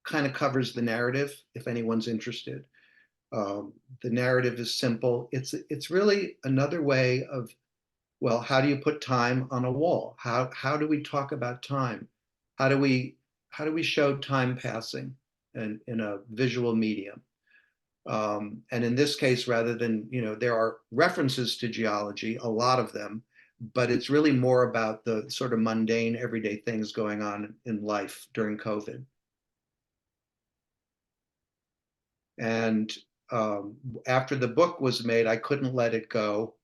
kind of covers the narrative, if anyone's interested. The narrative is simple. It's really another way of, well, how do you put time on a wall? How do we talk about time? How do we show time passing in a visual medium? And in this case, rather than, there are references to geology, a lot of them, but it's really more about the sort of mundane everyday things going on in life during COVID. And after the book was made, I couldn't let it go.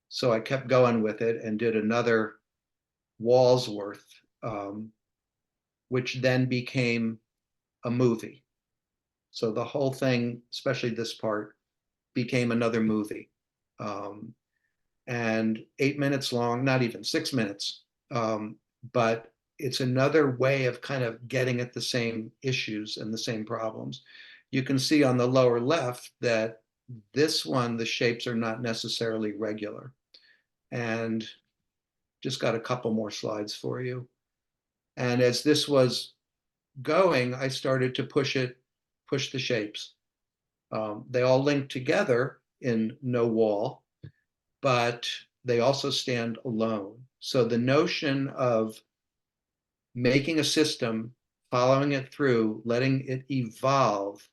So I kept going with it and did another wall's worth, which then became a movie. So the whole thing, especially this part, became another movie. And 8 minutes long, not even 6 minutes. But it's another way of kind of getting at the same issues and the same problems. You can see on the lower left that this one, the shapes are not necessarily regular. And just got a couple more slides for you. And as this was going, I started to push the shapes. They all link together in no wall, but they also stand alone. So the notion of making a system, following it through, letting it evolve,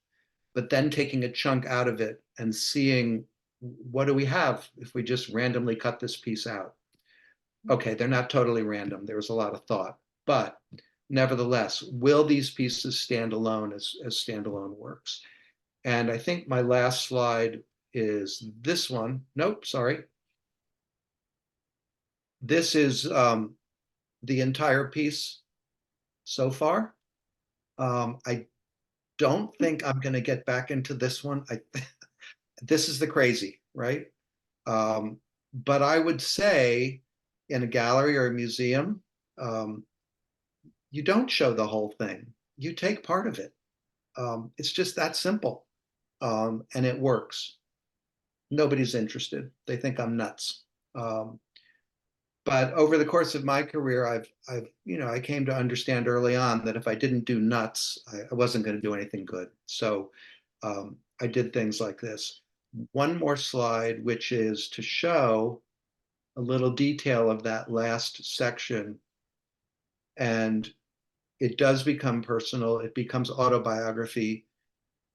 but then taking a chunk out of it and seeing what do we have if we just randomly cut this piece out. Okay, they're not totally random. There was a lot of thought, but nevertheless, will these pieces stand alone as standalone works? And I think my last slide is this one. Nope, sorry. This is the entire piece so far. I don't think I'm going to get back into this one. This is the crazy, right? But I would say in a gallery or a museum, you don't show the whole thing. You take part of it. It's just that simple. And it works. Nobody's interested. They think I'm nuts. But over the course of my career, I came to understand early on that if I didn't do nuts, I wasn't going to do anything good. So I did things like this. One more slide, which is to show a little detail of that last section. And it does become personal. It becomes autobiography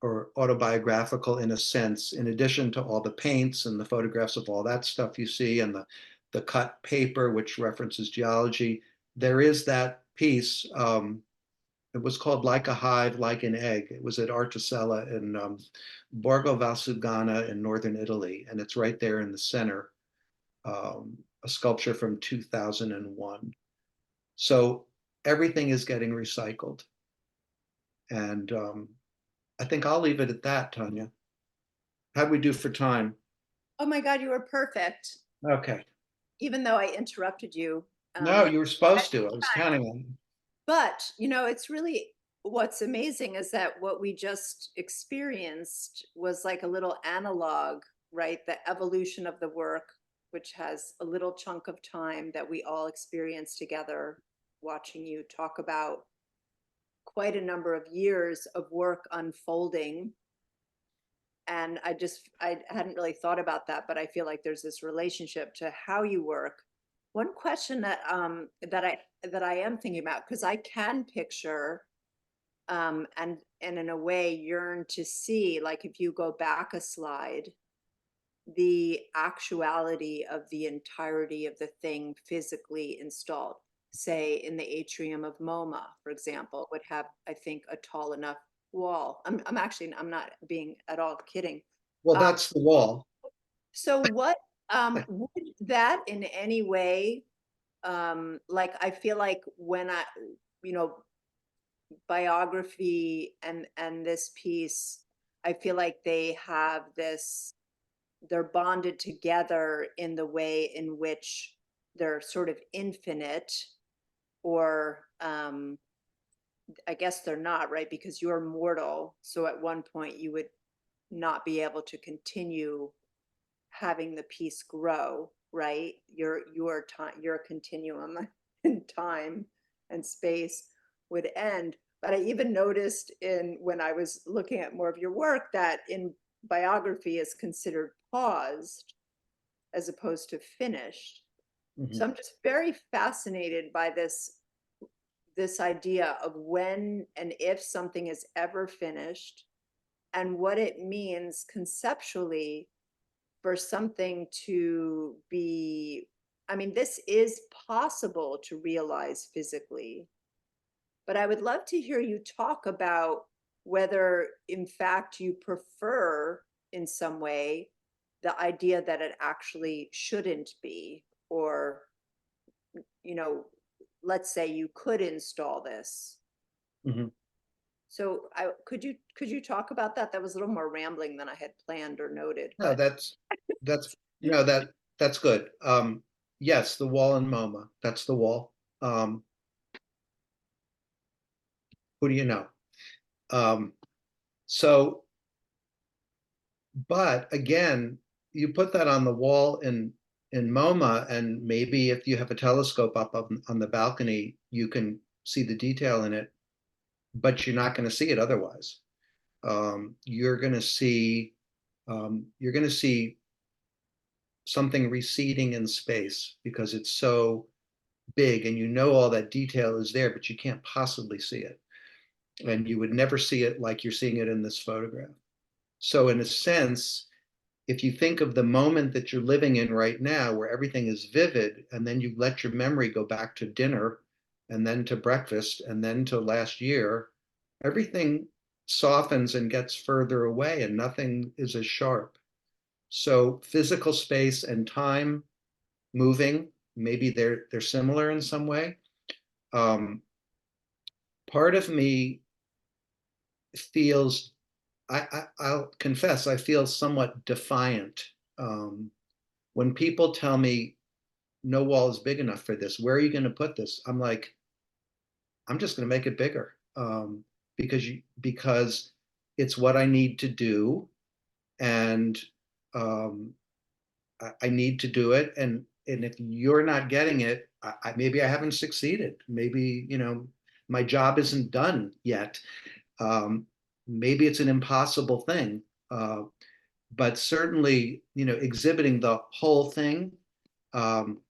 or autobiographical in a sense, in addition to all the paints and the photographs of all that stuff you see and the cut paper, which references geology. There is that piece. It was called Like a Hive, Like an Egg. It was at Articella in Borgo Valsugana in northern Italy. And it's right there in the center, a sculpture from 2001. So everything is getting recycled. And I think I'll leave it at that, Tanya. How'd we do for time? Oh my God, you were perfect. Okay. Even though I interrupted you. No, you were supposed to. I was counting on you. But, it's really what's amazing is that what we just experienced was like a little analog, right? The evolution of the work, which has a little chunk of time that we all experience together, watching you talk about quite a number of years of work unfolding. And I hadn't really thought about that, but I feel like there's this relationship to how you work. One question that I am thinking about, because I can picture and in a way yearn to see, like if you go back a slide, the actuality of the entirety of the thing physically installed. Say in the atrium of MoMA, for example, would have, I think, a tall enough wall. I'm not being at all kidding. Well, that's the wall. So what would that in any way, like I feel like when biography and this piece I feel like they have this, they're bonded together in the way in which they're sort of infinite, or I guess they're not, right? Because you're mortal. So at one point you would not be able to continue having the piece grow, right? Your time, your continuum in time and space would end. But I even noticed when I was looking at more of your work that in biography is considered paused as opposed to finished. So I'm just very fascinated by this idea of when and if something is ever finished, and what it means conceptually for something to be, I mean, this is possible to realize physically, but I would love to hear you talk about whether in fact you prefer in some way the idea that it actually shouldn't be, or, you know, let's say you could install this. Mhm. So could you talk about that? That was a little more rambling than I had planned or noted. No, But that's that's good. Yes, the wall in MoMA. That's the wall. Who do you know? Um, so, but again, you put that on the wall in MoMA, and maybe if you have a telescope up on the balcony, you can see the detail in it, but you're not going to see it otherwise. You're going to see you're going to see something receding in space because it's so big, and you know all that detail is there, but you can't possibly see it. And you would never see it like you're seeing it in this photograph. So in a sense, if you think of the moment that you're living in right now, where everything is vivid, and then you let your memory go back to dinner, and then to breakfast, and then to last year, everything softens and gets further away, and nothing is as sharp. So physical space and time moving, maybe they're similar in some way. Part of me feels, I'll confess, I feel somewhat defiant when people tell me no wall is big enough for this. Where are you going to put this? I'm like, I'm just going to make it bigger because it's what I need to do, and I need to do it. And if you're not getting it, maybe I haven't succeeded. Maybe my job isn't done yet. Maybe it's an impossible thing, but certainly, exhibiting the whole thing, um,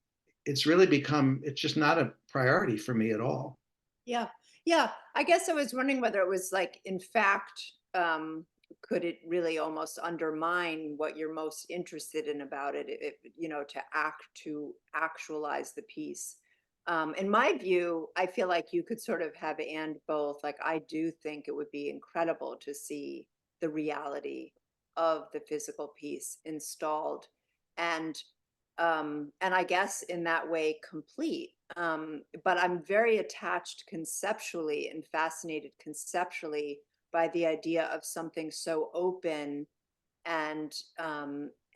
it's just not a priority for me at all. yeah, yeah. I guess I was wondering whether it was like, in fact, could it really almost undermine what you're most interested in about it, if, to actualize the piece. In my view, I feel like you could sort of have and both. Like, I do think it would be incredible to see the reality of the physical piece installed, and I guess in that way complete. But I'm very attached conceptually and fascinated conceptually by the idea of something so open and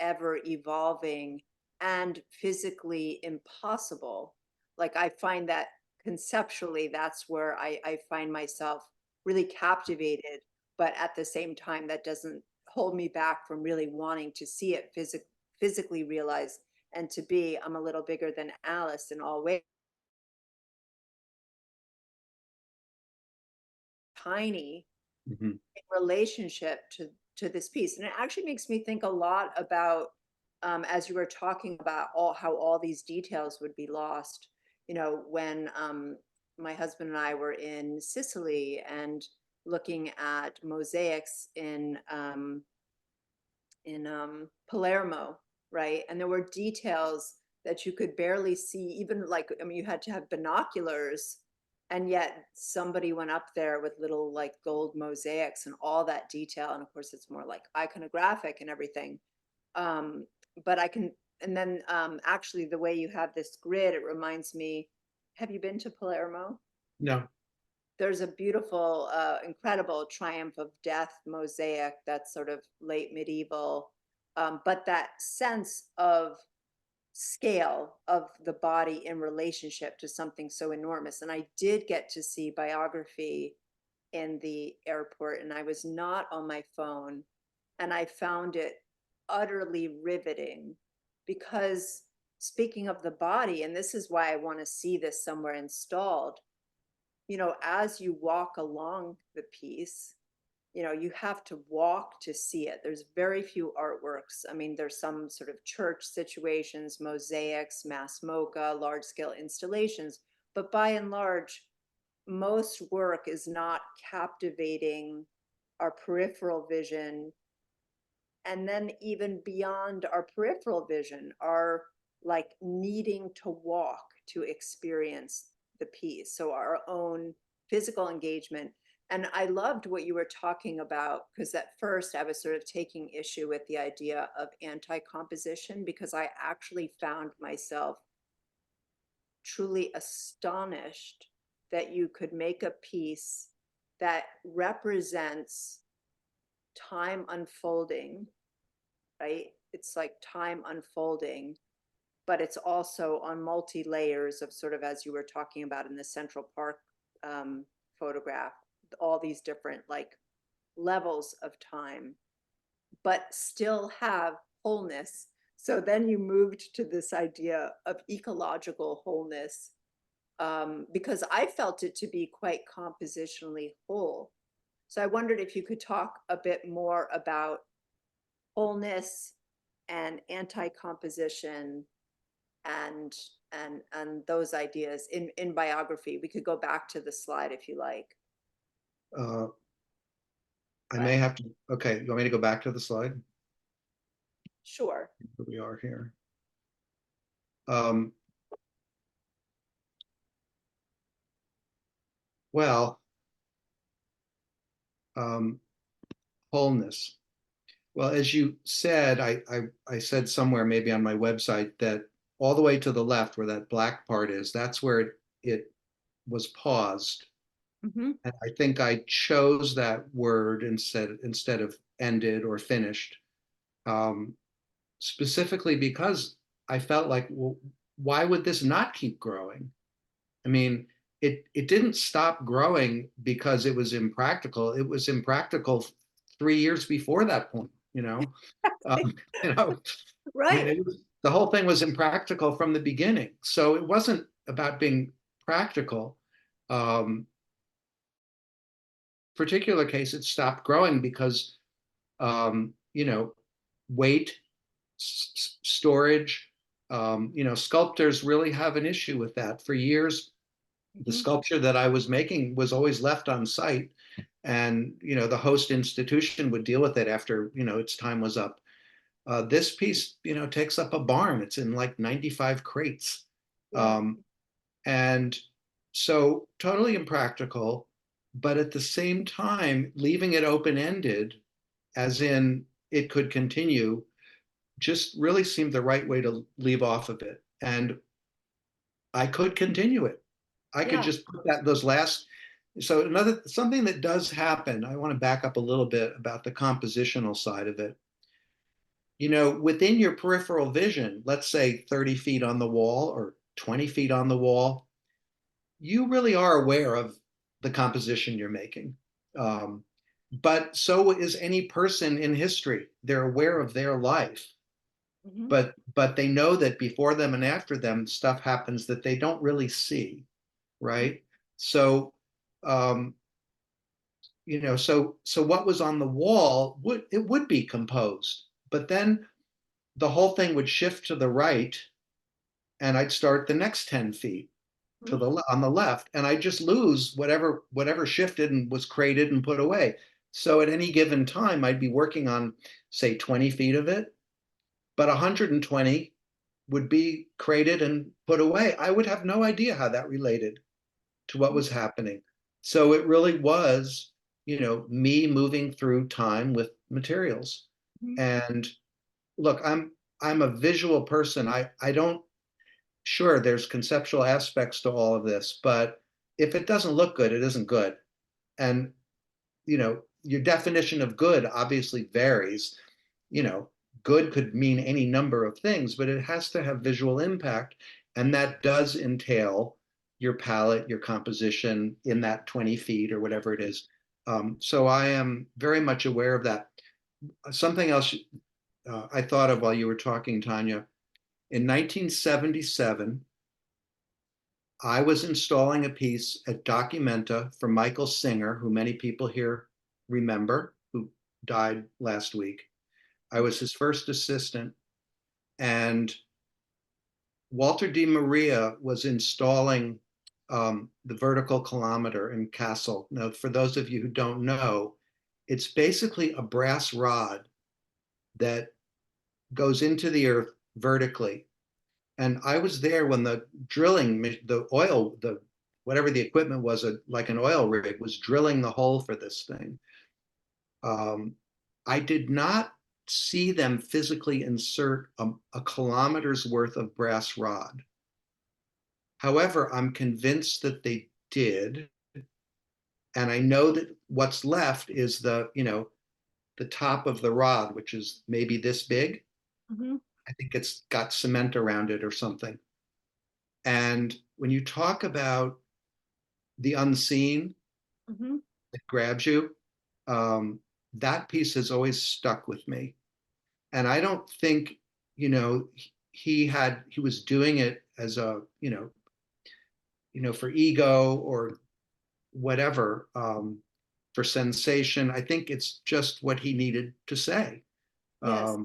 ever evolving and physically impossible. Like, I find that conceptually, that's where I find myself really captivated, but at the same time, that doesn't hold me back from really wanting to see it physically realized, and to be, I'm a little bigger than Alice in all ways, tiny Mm-hmm. in relationship to this piece. And it actually makes me think a lot about, as you were talking about how all these details would be lost, when my husband and I were in Sicily and looking at mosaics in Palermo, right? And there were details that you could barely see, even, like, I mean, you had to have binoculars, and yet somebody went up there with little like gold mosaics and all that detail. And of course, it's more like iconographic and everything. Um, but I can, and then actually, the way you have this grid, it reminds me. Have you been to Palermo? No. there's a beautiful, incredible Triumph of Death mosaic that's sort of late medieval, but that sense of scale of the body in relationship to something so enormous. And I did get to see Biography in the airport, and I was not on my phone, and I found it utterly riveting because, speaking of the body, and this is why I want to see this somewhere installed, you know, as you walk along the piece, you know, you have to walk to see it. There's very few artworks. I mean, there's some sort of church situations, mosaics, mass mocha, large scale installations, but by and large, most work is not captivating our peripheral vision. And then even beyond our peripheral vision, our like needing to walk to experience the piece. So our own physical engagement. And I loved what you were talking about, because at first I was sort of taking issue with the idea of anti-composition, because I actually found myself truly astonished that you could make a piece that represents time unfolding, right? It's like time unfolding, but it's also on multi layers of sort of, as you were talking about in the Central Park photograph, all these different like levels of time, but still have wholeness. So then you moved to this idea of ecological wholeness, because I felt it to be quite compositionally whole. So I wondered if you could talk a bit more about wholeness and anti-composition and those ideas in Biography. We could go back to the slide if you like. I may have to, okay, you want me to go back to the slide? Sure. Here we are here. Well, wholeness. Well, as you said, I said somewhere maybe on my website that all the way to the left where that black part is, that's where it was paused. Mm-hmm. And I think I chose that word instead of ended or finished, specifically because I felt like, well, why would this not keep growing? I mean, it didn't stop growing because it was impractical. It was impractical 3 years before that point, you know. You know, I mean, Right. the whole thing was impractical from the beginning. So it wasn't about being practical. Particular case, it stopped growing because, you know, weight, storage. You know, sculptors really have an issue with that. For years, the sculpture that I was making was always left on site, and you know, the host institution would deal with it after, you know, its time was up. This piece, you know, takes up a barn. It's in like 95 crates. Yeah. And so totally impractical, but at the same time, leaving it open-ended, as in it could continue, just really seemed the right way to leave off of it. And I could continue it. I could Yeah. just put those last. So something that does happen, I want to back up a little bit about the compositional side of it. You know, within your peripheral vision, let's say 30 feet on the wall or 20 feet on the wall, you really are aware of the composition you're making. But so is any person in history. They're aware of their life, Mm-hmm. but they know that before them and after them, stuff happens that they don't really see, right? So, you know, so what was on the wall would be composed, but then the whole thing would shift to the right, and I'd start the next 10 feet to the on the left, and I just lose whatever shifted and was created and put away. So at any given time, I'd be working on, say, 20 feet of it, but 120 would be created and put away. I would have no idea how that related to what was happening. So it really was, you know, me moving through time with materials. And look, I'm a visual person. I don't, sure, there's conceptual aspects to all of this, but if it doesn't look good, it isn't good. And, you know, your definition of good obviously varies. You know, good could mean any number of things, but it has to have visual impact. And that does entail your palette, your composition in that 20 feet or whatever it is. So I am very much aware of that. Something else I thought of while you were talking, Tanya, in 1977, I was installing a piece at Documenta for Michael Singer, who many people here remember, who died last week. I was his first assistant, and Walter Di Maria was installing the vertical kilometer in Kassel. Now, for those of you who don't know, it's basically a brass rod that goes into the earth vertically. And I was there when the drilling, the oil, the whatever the equipment was, like an oil rig, was drilling the hole for this thing. I did not see them physically insert a kilometer's worth of brass rod. However, I'm convinced that they did. And I know that what's left is the, you know, the top of the rod, which is maybe this big. Mhm. I think it's got cement around it or something. And when you talk about the unseen Mhm. that grabs you, that piece has always stuck with me. And I don't think, you know, he was doing it as a, for ego or whatever, for sensation. I think it's just what he needed to say. Yes.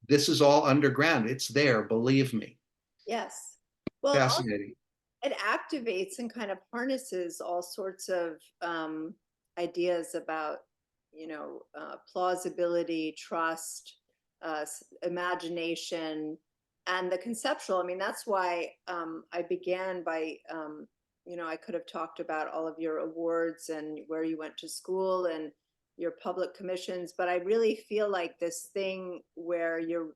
This is all underground. It's there, believe me. Yes. Well, Fascinating. it activates and kind of harnesses all sorts of ideas about, plausibility, trust, imagination, and the conceptual. I mean, that's why I began by, I could have talked about all of your awards and where you went to school and your public commissions, but I really feel like this thing where you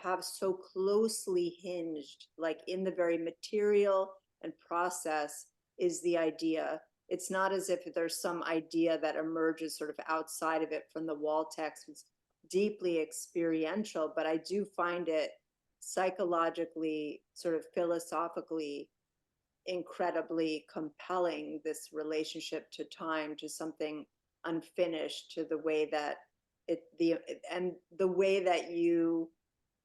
have so closely hinged, like in the very material and process is the idea. It's not as if there's some idea that emerges sort of outside of it from the wall text. It's deeply experiential, but I do find it psychologically, sort of philosophically, incredibly compelling, this relationship to time, to something unfinished, to the way that and the way that you,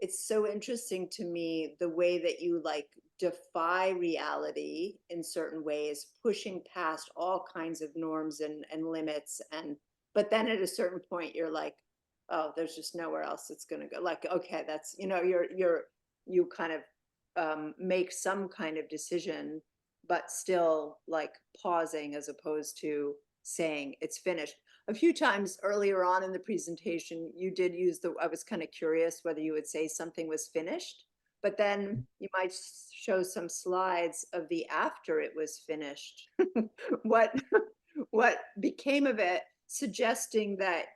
it's so interesting to me the way that you like defy reality in certain ways, pushing past all kinds of norms and limits. And but then at a certain point you're like, oh, there's just nowhere else it's going to go. Like, okay, that's, you kind of make some kind of decision, but still like pausing as opposed to saying it's finished. A few times earlier on in the presentation, you did use I was kind of curious whether you would say something was finished, but then you might show some slides of the after it was finished, what, what became of it, suggesting that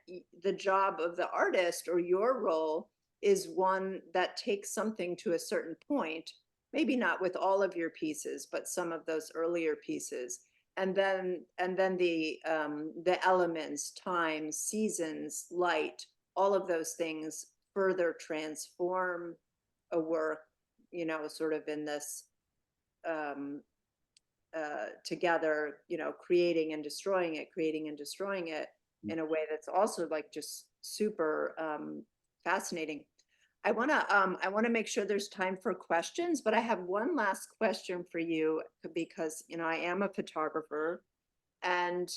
the job of the artist or your role is one that takes something to a certain point, maybe not with all of your pieces, but some of those earlier pieces, and then the elements, time, seasons, light, all of those things further transform a work, sort of in this together, creating and destroying it in a way that's also like just super fascinating. I want to make sure there's time for questions, but I have one last question for you because, I am a photographer, and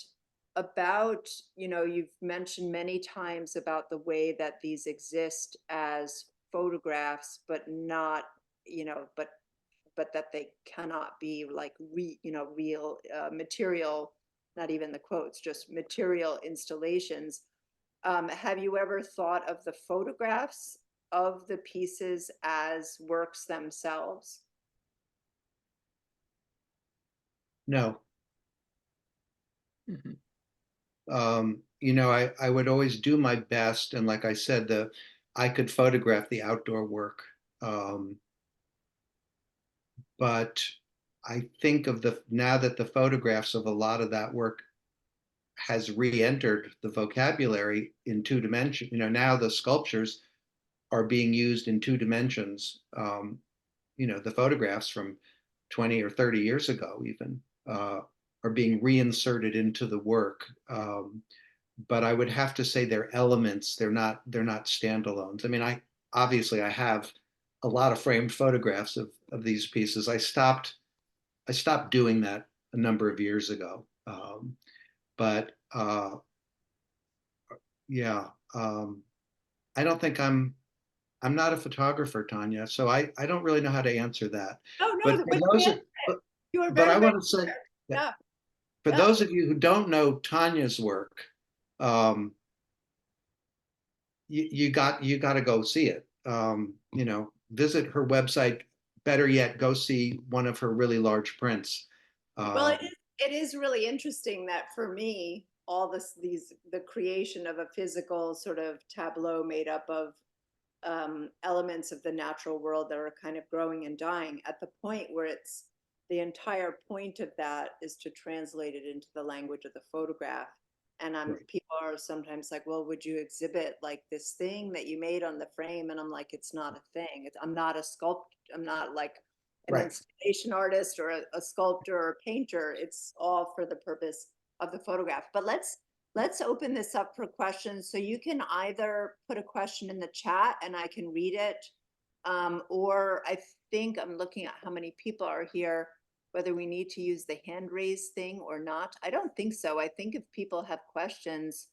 about, you've mentioned many times about the way that these exist as photographs, but not, but that they cannot be like real material, not even the quotes, just material installations. Have you ever thought of the photographs of the pieces as works themselves? No. Mhm. I would always do my best. And like I said, I could photograph the outdoor work. But I think of now that the photographs of a lot of that work has re-entered the vocabulary in 2 dimensions. Now the sculptures are being used in 2 dimensions. The photographs from 20 or 30 years ago even are being reinserted into the work. But I would have to say they're elements. They're not standalones. I mean, I have a lot of framed photographs of these pieces. I stopped doing that a number of years ago. But yeah, I don't think I'm not a photographer, Tanya, so I don't really know how to answer that. Oh, no, But the for way those you of, answered it, you were but I very, very want to say clear. that Yeah, for yeah. those of you who don't know Tanya's work, you got to go see it. Visit her website. Better yet, go see one of her really large prints. Well, it is really interesting that for me, all the creation of a physical sort of tableau made up of elements of the natural world that are kind of growing and dying at the point where it's the entire point of that is to translate it into the language of the photograph. And Right. people are sometimes like, well, would you exhibit like this thing that you made on the frame? And I'm like, it's not a thing. I'm not a sculptor. I'm not like an Right. installation artist or a sculptor or painter. It's all for the purpose of the photograph. But let's open this up for questions. So you can either put a question in the chat and I can read it. Or I think I'm looking at how many people are here, whether we need to use the hand raise thing or not. I don't think so. I think if people have questions,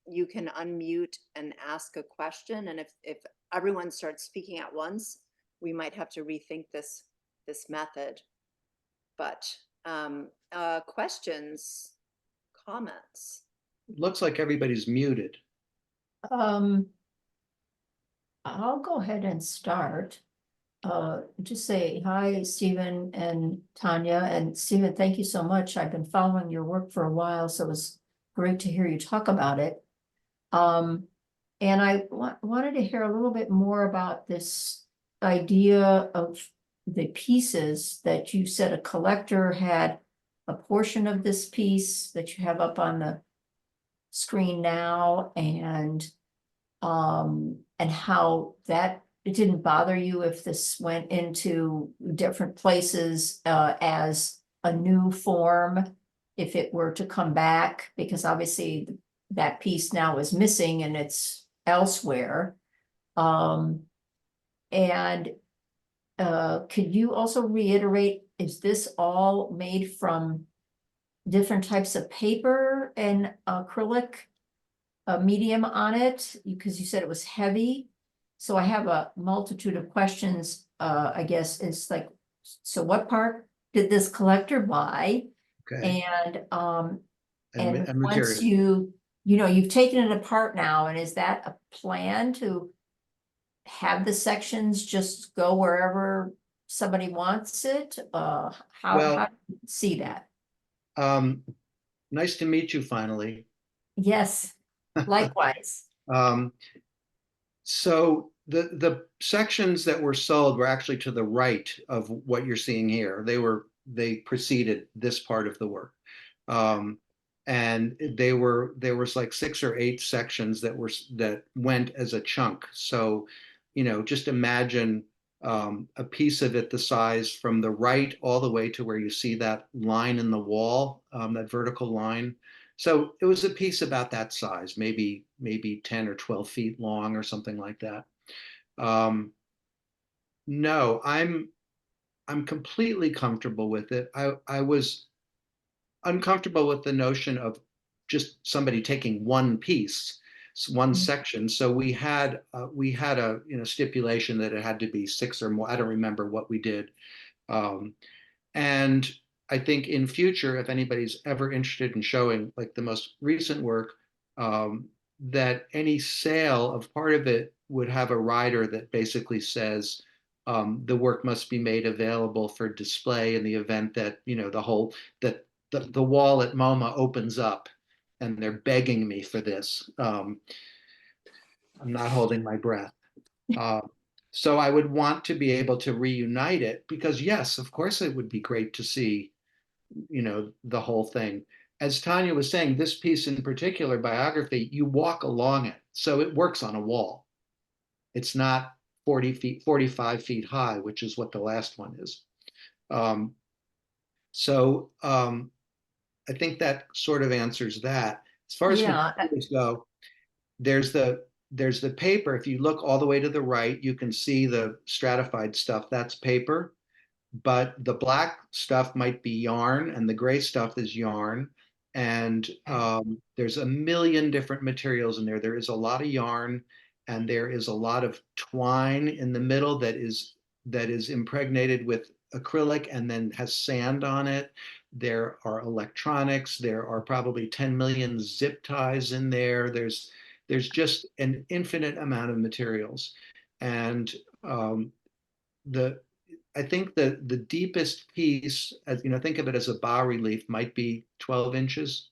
you can unmute and ask a question. And if everyone starts speaking at once, we might have to rethink this method. But questions, comments? Looks like everybody's muted. I'll go ahead and start. Just say hi, Stephen and Tanya. And Stephen, thank you so much. I've been following your work for a while, so it was great to hear you talk about it. And I wanted to hear a little bit more about this idea of the pieces that you said a collector had a portion of this piece that you have up on the screen now, and how that it didn't bother you if this went into different places as a new form, if it were to come back, because obviously that piece now is missing and it's elsewhere. And could you also reiterate, is this all made from different types of paper and acrylic medium on it? Because you said it was heavy. So I have a multitude of questions. I guess it's like, so what part did this collector buy? Okay. And once material. you've taken it apart now, and is that a plan to have the sections just go wherever somebody wants it? How do you see that? Nice to meet you finally. Yes, likewise. So the sections that were sold were actually to the right of what you're seeing here. They preceded this part of the work. And there was like 6 or 8 sections that went as a chunk. So, just imagine a piece of it the size from the right all the way to where you see that line in the wall, that vertical line. So it was a piece about that size, maybe 10 or 12 feet long or something like that. No, I'm completely comfortable with it. I was uncomfortable with the notion of just somebody taking one piece, one section. So we had a stipulation that it had to be 6 or more. I don't remember what we did. And I think in future, if anybody's ever interested in showing like the most recent work, that any sale of part of it would have a rider that basically says the work must be made available for display in the event that the wall at MoMA opens up and they're begging me for this. I'm not holding my breath. So I would want to be able to reunite it because yes, of course it would be great to see, the whole thing. As Tanya was saying, this piece in particular, biography, you walk along it. So it works on a wall. It's not 40 feet, 45 feet high, which is what the last one is. Um, so I think that sort of answers that. As far as Yeah, materials go, there's the paper. If you look all the way to the right, you can see the stratified stuff. That's paper, but the black stuff might be yarn, and the gray stuff is yarn. And there's a million different materials in there. There is a lot of yarn, and there is a lot of twine in the middle that is impregnated with acrylic and then has sand on it. There are electronics. There are probably 10 million zip ties in there. There's just an infinite amount of materials, and the I think the deepest piece, as think of it as a bas relief, might be 12 inches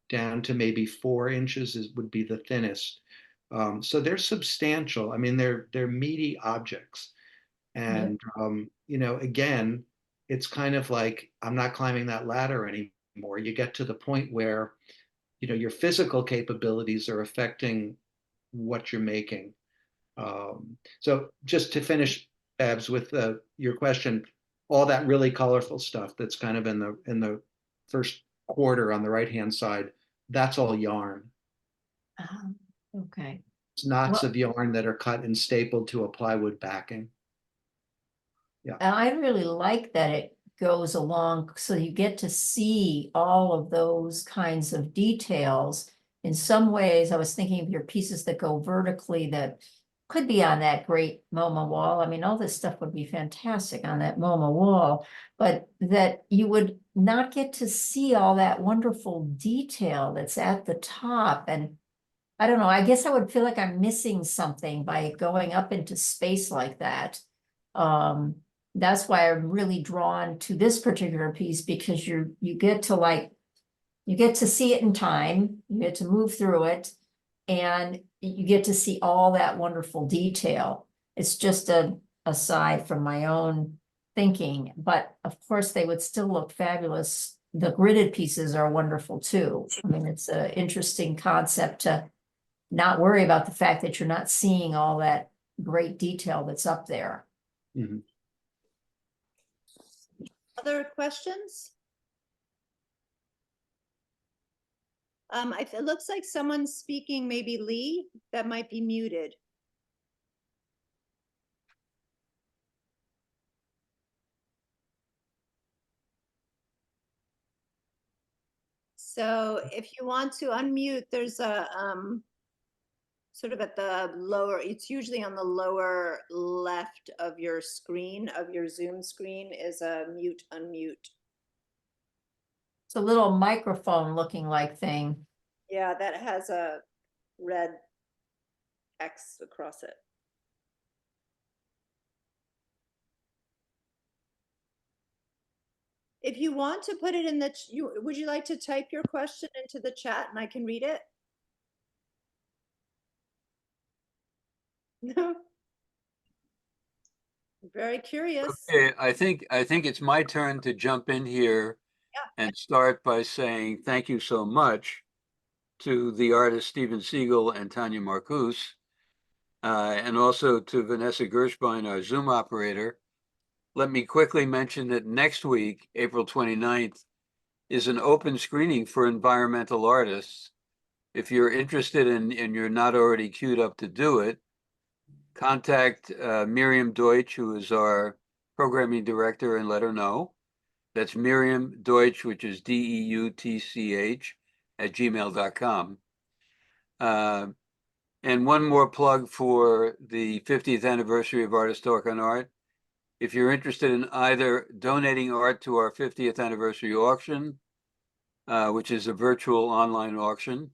down to maybe 4 inches would be the thinnest. So they're substantial. I mean, they're meaty objects, and again, it's kind of like I'm not climbing that ladder anymore. You get to the point where your physical capabilities are affecting what you're making. So just to finish, Babs, with your question, all that really colorful stuff that's kind of in the first quarter on the right-hand side, that's all yarn. okay. It's knots Well, of yarn that are cut and stapled to a plywood backing. I really like that it goes along, so you get to see all of those kinds of details. In some ways, I was thinking of your pieces that go vertically that could be on that great MoMA wall. I mean, all this stuff would be fantastic on that MoMA wall, but that you would not get to see all that wonderful detail that's at the top. And I don't know, I guess I would feel like I'm missing something by going up into space like that. Um, that's why I'm really drawn to this particular piece, because you get to you get to see it in time, you get to move through it, and you get to see all that wonderful detail. It's just a aside from my own thinking, but of course they would still look fabulous. The gridded pieces are wonderful too. I mean, it's an interesting concept to not worry about the fact that you're not seeing all that great detail that's up there. Mhm. Other questions? It looks like someone's speaking, maybe Lee, that might be muted. So if you want to unmute, there's a sort of at the lower, it's usually on the lower left of your screen, of your Zoom screen, is a mute, unmute. It's a little microphone looking like thing. Yeah, that has a red X across it. If you want to put it in the, would you like to type your question into the chat and I can read it? No. Very curious. Okay, I think it's my turn to jump in here and start by saying thank you so much to the artists Stephen Siegel and Tanya Marcuse, and also to Vanessa Gershbein, our Zoom operator. Let me quickly mention that next week, April 29th, is an open screening for environmental artists. If you're interested and you're not already queued up to do it, contact Miriam Deutsch, who is our programming director, and let her know. That's Miriam Deutsch, which is DEUTCH @gmail.com. And one more plug for the 50th anniversary of Artist Talk on Art. If you're interested in either donating art to our 50th anniversary auction, which is a virtual online auction,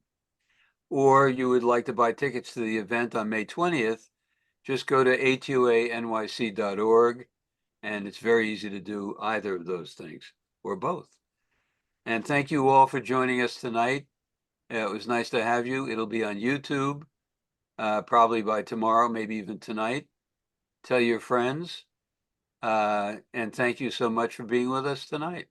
or you would like to buy tickets to the event on May 20th, just go to atuanyc.org, and it's very easy to do either of those things or both. And thank you all for joining us tonight. It was nice to have you. It'll be on YouTube, probably by tomorrow, maybe even tonight. tell your friends, and thank you so much for being with us tonight.